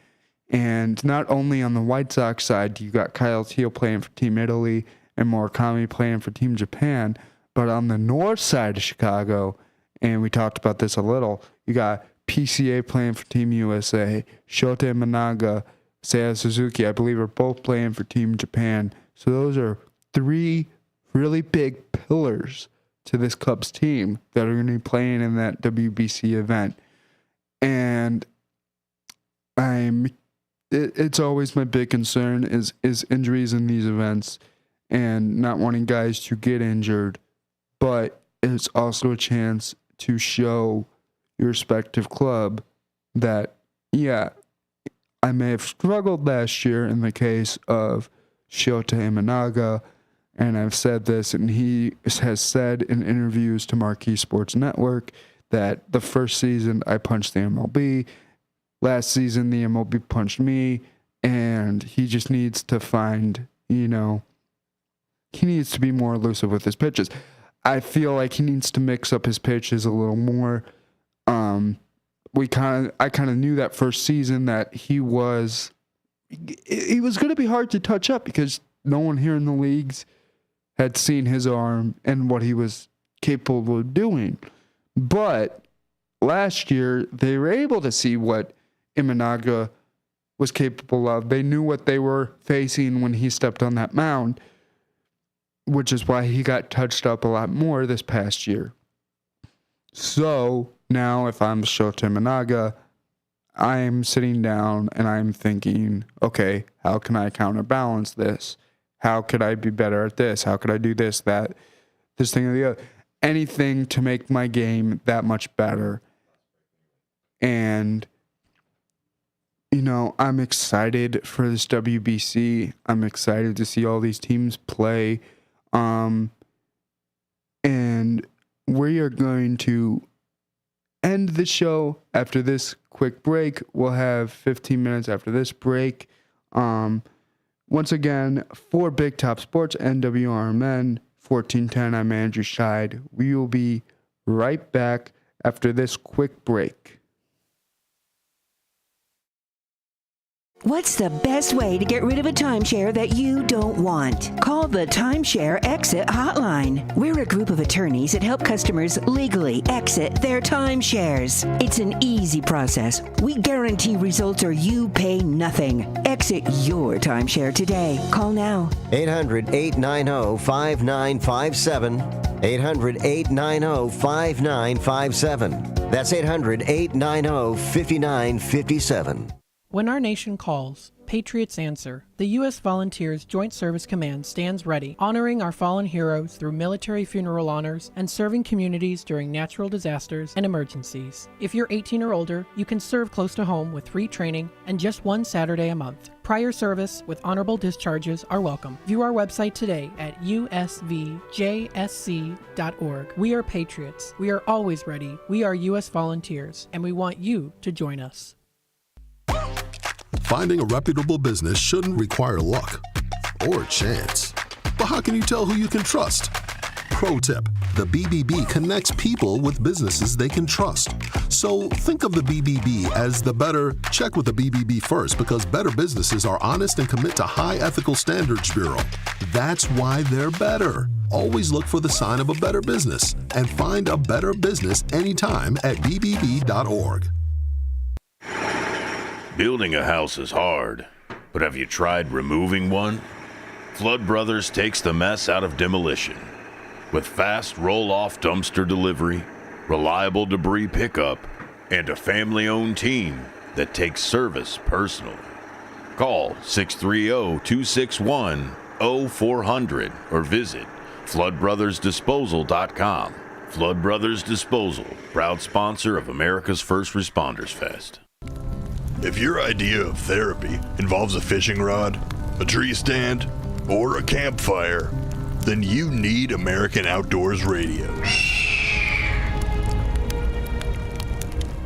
And not only on the White Sox side, you got Kyle Teal playing for Team Italy and Murakami playing for Team Japan, but on the north side of Chicago, and we talked about this a little, you got PCA playing for Team USA, Shota Imanaga, Seiya Suzuki, I believe, are both playing for Team Japan. So those are three really big pillars to this Cubs team that are going to be playing in that WBC event. And it's always my big concern is injuries in these events and not wanting guys to get injured. But it's also a chance to show your respective club that, yeah, I may have struggled last year in the case of Shota Imanaga, and I've said this, and he has said in interviews to Marquee Sports Network that the first season I punched the MLB, last season the MLB punched me, and he just needs to find, he needs to be more elusive with his pitches. I feel like he needs to mix up his pitches a little more. I kind of knew that first season that he was going to be hard to touch up because no one here in the leagues had seen his arm and what he was capable of doing. But last year, they were able to see what Imanaga was capable of. They knew what they were facing when he stepped on that mound, which is why he got touched up a lot more this past year. So now if I'm Shota Imanaga, I'm sitting down and I'm thinking, okay, how can I counterbalance this? How could I be better at this? How could I do this, that, this thing or the other? Anything to make my game that much better. And, you know, I'm excited for this WBC. I'm excited to see all these teams play. And we are going to end the show after this quick break. We'll have 15 minutes after this break. Once again, for Big Top Sports and WRMN 1410, I'm Andrew Scheid. We will be right back after this quick break. What's the best way to get rid of a timeshare that you don't want? Call the Timeshare Exit Hotline. We're a group of attorneys that help customers legally exit their timeshares. It's an easy process. We guarantee results or you pay nothing. Exit your timeshare today. Call now. 800-890-5957. 800-890-5957. That's 800-890-5957. When our nation calls, patriots answer. The U.S. Volunteers Joint Service Command stands ready, honoring our fallen heroes through military funeral honors and serving communities during natural disasters and emergencies. If you're 18 or older, you can serve close to home with free training and just one Saturday a month. Prior service with honorable discharges are welcome. View our website today at usvjsc.org. We are patriots. We are always ready. We are U.S. Volunteers, and we want you to join us. Finding a reputable business shouldn't require luck or chance. But how can you tell who you can trust? Pro tip, the BBB connects people with businesses they can trust. So think of the BBB as the better, check with the BBB first, because better businesses are honest and commit to high ethical standards bureau. That's why they're better. Always look for the sign of a better business and find a better business anytime at bbb.org. Building a house is hard, but have you tried removing one? Flood Brothers takes the mess out of demolition. With fast roll-off dumpster delivery, reliable debris pickup, and a family-owned team that takes service personally. Call 630-261-0400 or visit floodbrothersdisposal.com. Flood Brothers Disposal, proud sponsor of America's First Responders Fest. If your idea of therapy involves a fishing rod, a tree stand, or a campfire, then you need American Outdoors Radio.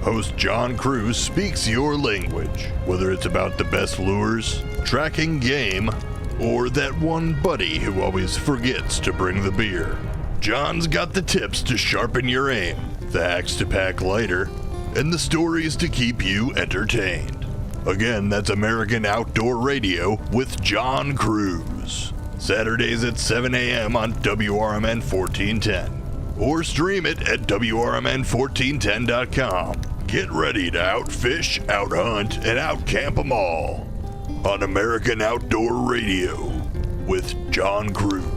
Host John Cruz speaks your language, whether it's about the best lures, tracking game, or that one buddy who always forgets to bring the beer. John's got the tips to sharpen your aim, the hacks to pack lighter, and the stories to keep you entertained. Again, that's American Outdoor Radio with John Cruz. Saturdays at 7 a.m. on WRMN 1410. Or stream it at WRMN1410.com. Get ready to outfish, outhunt, and outcamp them all on American Outdoor Radio with John Cruz.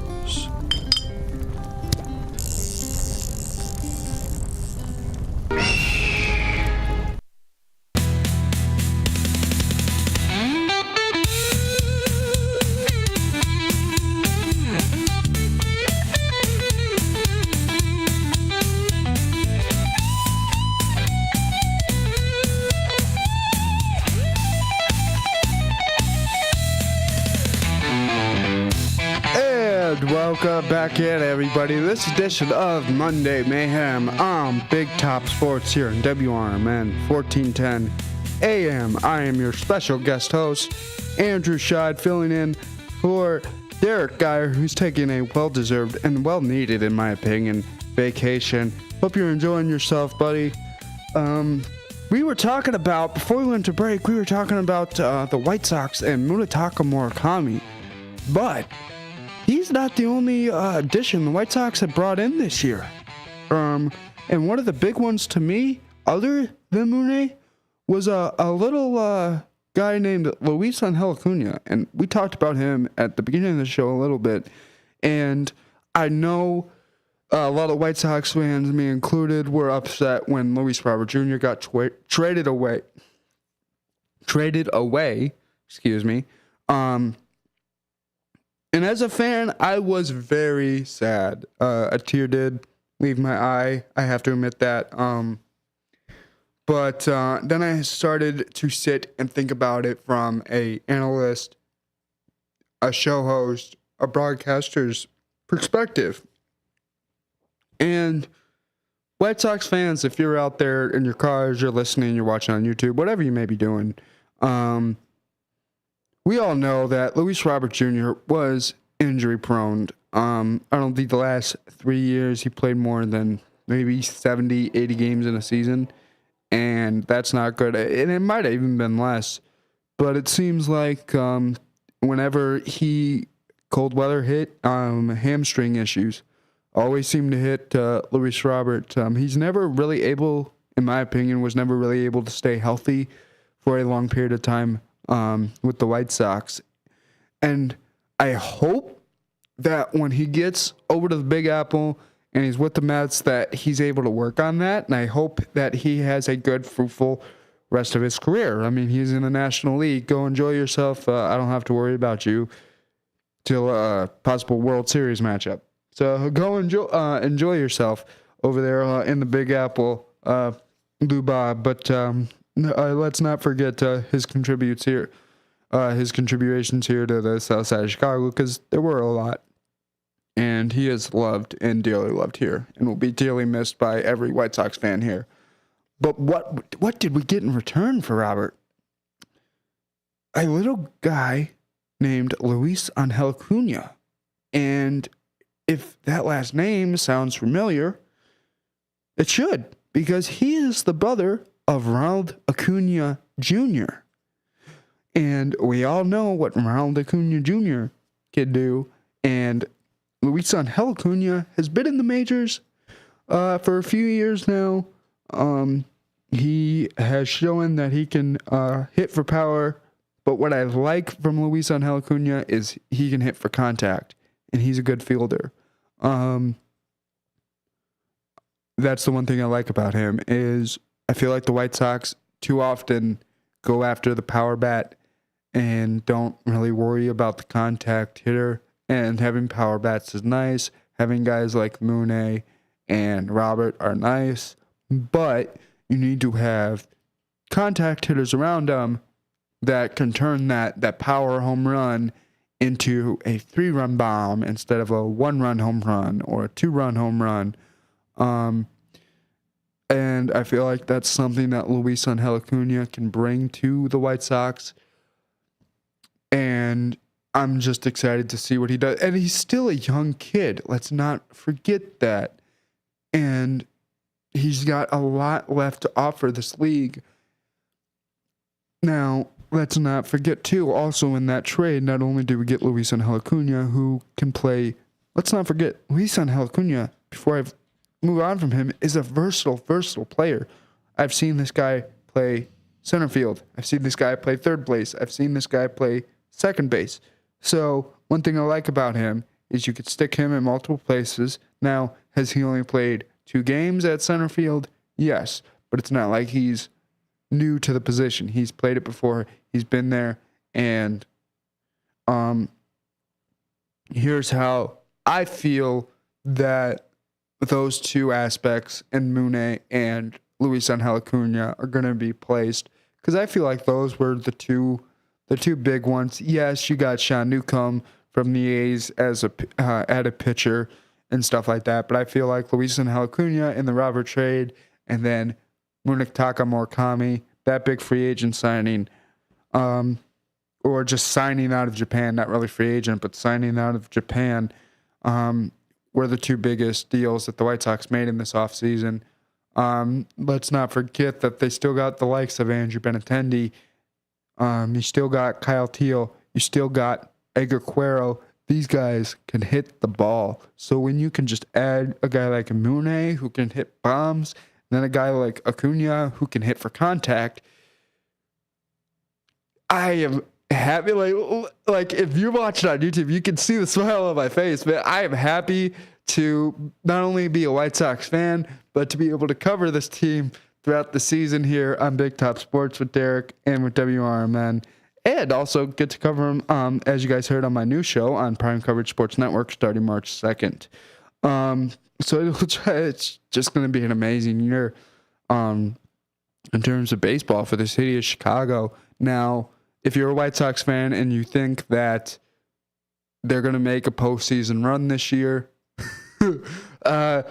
Welcome back in, everybody. This edition of Monday Mayhem on Big Top Sports here in WRMN 1410 AM. I am your special guest host, Andrew Scheid, filling in for Derek Geyer, who's taking a well-deserved and well-needed, in my opinion, vacation. Hope you're enjoying yourself, buddy. We were talking about, before we went to break, we were talking about the White Sox and Munetaka Murakami, but he's not the only addition the White Sox have brought in this year. And one of the big ones to me, other than Mune, was a little guy named Luis Angel Acuna. And we talked about him at the beginning of the show a little bit. And I know a lot of White Sox fans, me included, were upset when Luis Robert Jr. got traded away traded away. Excuse me. And as a fan, I was very sad. A tear did leave my eye. I have to admit that. But then I started to sit and think about it from a analyst, a show host, a broadcaster's perspective. And White Sox fans, if you're out there in your cars, you're listening, you're watching on YouTube, whatever you may be doing, we all know that Luis Robert Jr. was injury prone. I don't think the last 3 years he played more than maybe 70, 80 games in a season. And that's not good. And it might have even been less. But it seems like whenever cold weather hit, hamstring issues always seem to hit Luis Robert. He's never really able, in my opinion, was never really able to stay healthy for a long period of time with the White Sox. And I hope that when he gets over to the Big Apple and he's with the Mets, that he's able to work on that. And I hope that he has a good, fruitful rest of his career. I mean, he's in the National League. Go enjoy yourself. I don't have to worry about you till a possible World Series matchup. So go enjoy yourself over there in the Big Apple, Lou Bob. But let's not forget his contributions here to the South Side of Chicago, because there were a lot. And he is loved and dearly loved here, and will be dearly missed by every White Sox fan here. But what did we get in return for Robert? A little guy named Luis Angel Acuna. And if that last name sounds familiar, it should, because he is the brother of Ronald Acuna Jr. And we all know what Ronald Acuna Jr. can do. And Luis Angel Acuna has been in the majors for a few years now. He has shown that he can hit for power, but what I like from Luis Angel Acuna is he can hit for contact, and he's a good fielder. That's the one thing I like about him, is I feel like the White Sox too often go after the power bat and don't really worry about the contact hitter. And having power bats is nice. Having guys like Mooney and Robert are nice. But you need to have contact hitters around them that can turn that power home run into a 3-run bomb instead of a 1-run home run or a 2-run home run. And I feel like that's something that Luis Angel Acuna can bring to the White Sox. And I'm just excited to see what he does. And he's still a young kid. Let's not forget that. And he's got a lot left to offer this league. Now, let's not forget, too, also in that trade, not only did we get Luis Angel Acuna, who can play. Let's not forget, Luis Angel Acuna, before I move on from him, is a versatile player. I've seen this guy play center field. I've seen this guy play third base. I've seen this guy play second base. So one thing I like about him is you could stick him in multiple places. Now, has he only played 2 games at center field? Yes, but it's not like he's new to the position. He's played it before. He's been there. And here's how I feel that those two aspects in Mooney and Luis Angel Acuna are going to be placed, because I feel like those were the two big ones. Yes, you got Sean Newcomb from the A's as a added pitcher and stuff like that, but I feel like Luis Angel Acuna in the Robert trade, and then Munetaka Murakami, that big free agent signing, or just signing out of Japan, not really free agent, but signing out of Japan, were the two biggest deals that the White Sox made in this offseason. Let's not forget that they still got the likes of Andrew Benintendi. You still got Kyle Teal. You still got Edgar Cuero. These guys can hit the ball. So when you can just add a guy like Mooney who can hit bombs, and then a guy like Acuna who can hit for contact, I am happy. Like if you're watching on YouTube, you can see the smile on my face, man. I am happy to not only be a White Sox fan, but to be able to cover this team throughout the season here on Big Top Sports with Derek and with WRMN. And also get to cover them, as you guys heard on my new show on Prime Coverage Sports Network starting March 2nd. So it's just going to be an amazing year in terms of baseball for the city of Chicago. Now, if you're a White Sox fan and you think that they're going to make a postseason run this year, and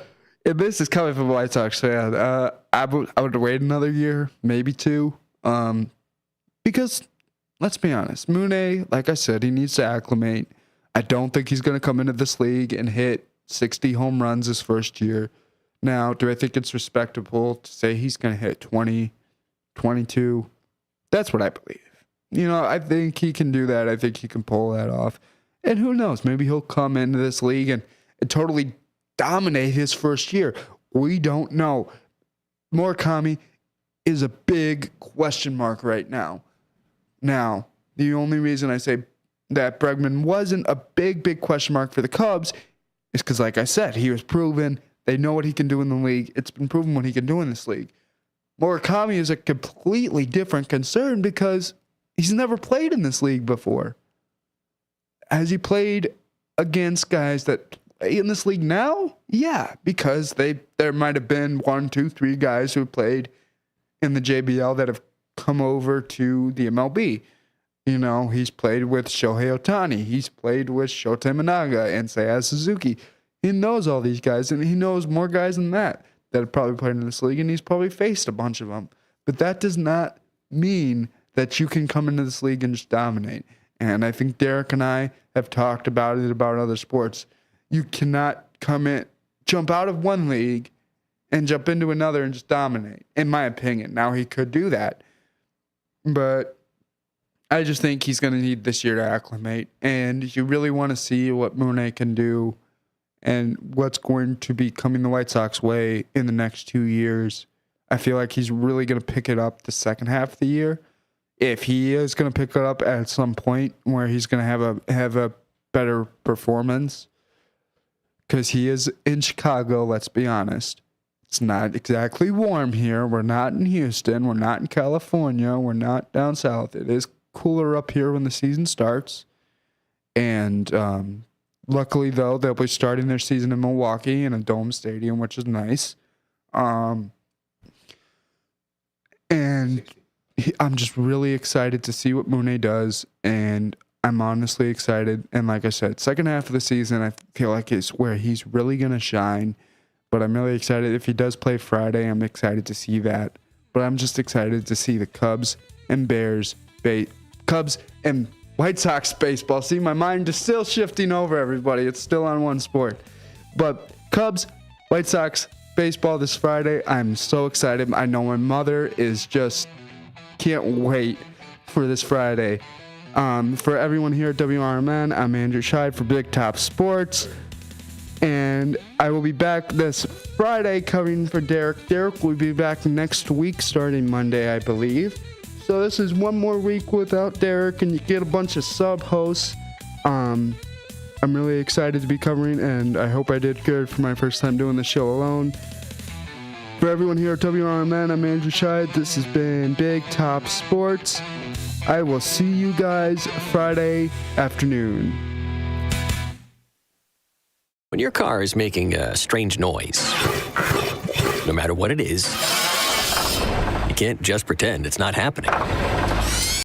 this is coming from a White Sox fan, I would wait another year, maybe two, because let's be honest, Mooney, like I said, he needs to acclimate. I don't think he's going to come into this league and hit 60 home runs his first year. Now, do I think it's respectable to say he's going to hit 20, 22? That's what I believe. You know, I think he can do that. I think he can pull that off. And who knows? Maybe he'll come into this league and totally dominate his first year. We don't know. Murakami is a big question mark right now. Now, the only reason I say that Bregman wasn't a big question mark for the Cubs is because, like I said, he was proven. They know what he can do in the league. It's been proven what he can do in this league. Murakami is a completely different concern because he's never played in this league before. Has he played against guys that play in this league now? Yeah, because there might have been 1, 2, 3 guys who played in the JBL that have come over to the MLB. You know, he's played with Shohei Ohtani. He's played with Shota Imanaga and Seiya Suzuki. He knows all these guys, and he knows more guys than that have probably played in this league, and he's probably faced a bunch of them. But that does not mean that you can come into this league and just dominate. And I think Derek and I have talked about it about other sports. You cannot jump out of one league and jump into another and just dominate, in my opinion. Now, he could do that, but I just think he's going to need this year to acclimate. And you really want to see what Mooney can do and what's going to be coming the White Sox way in the next 2 years. I feel like he's really going to pick it up the second half of the year. If he is going to pick it up at some point where he's going to have a better performance, because he is in Chicago, let's be honest. It's not exactly warm here. We're not in Houston. We're not in California. We're not down south. It is cooler up here when the season starts. And luckily, though, they'll be starting their season in Milwaukee in a dome stadium, which is nice. And I'm just really excited to see what Mooney does, and I'm honestly excited. And like I said, second half of the season, I feel like is where he's really going to shine. But I'm really excited. If he does play Friday, I'm excited to see that. But I'm just excited to see the Cubs and Cubs and White Sox baseball. See, my mind is still shifting over, everybody. It's still on one sport. But Cubs, White Sox baseball this Friday. I'm so excited. I know my mother is just can't wait for this Friday. For everyone here at WRMN, I'm Andrew Scheid for Big Top Sports. And I will be back this Friday covering for Derek. Derek will be back next week starting Monday, I believe. So this is one more week without Derek, and you get a bunch of sub-hosts. I'm really excited to be covering, and I hope I did good for my first time doing the show alone. For everyone here at WRMN, I'm Andrew Scheid. This has been Big Top Sports. I will see you guys Friday afternoon. When your car is making a strange noise, no matter what it is, you can't just pretend it's not happening.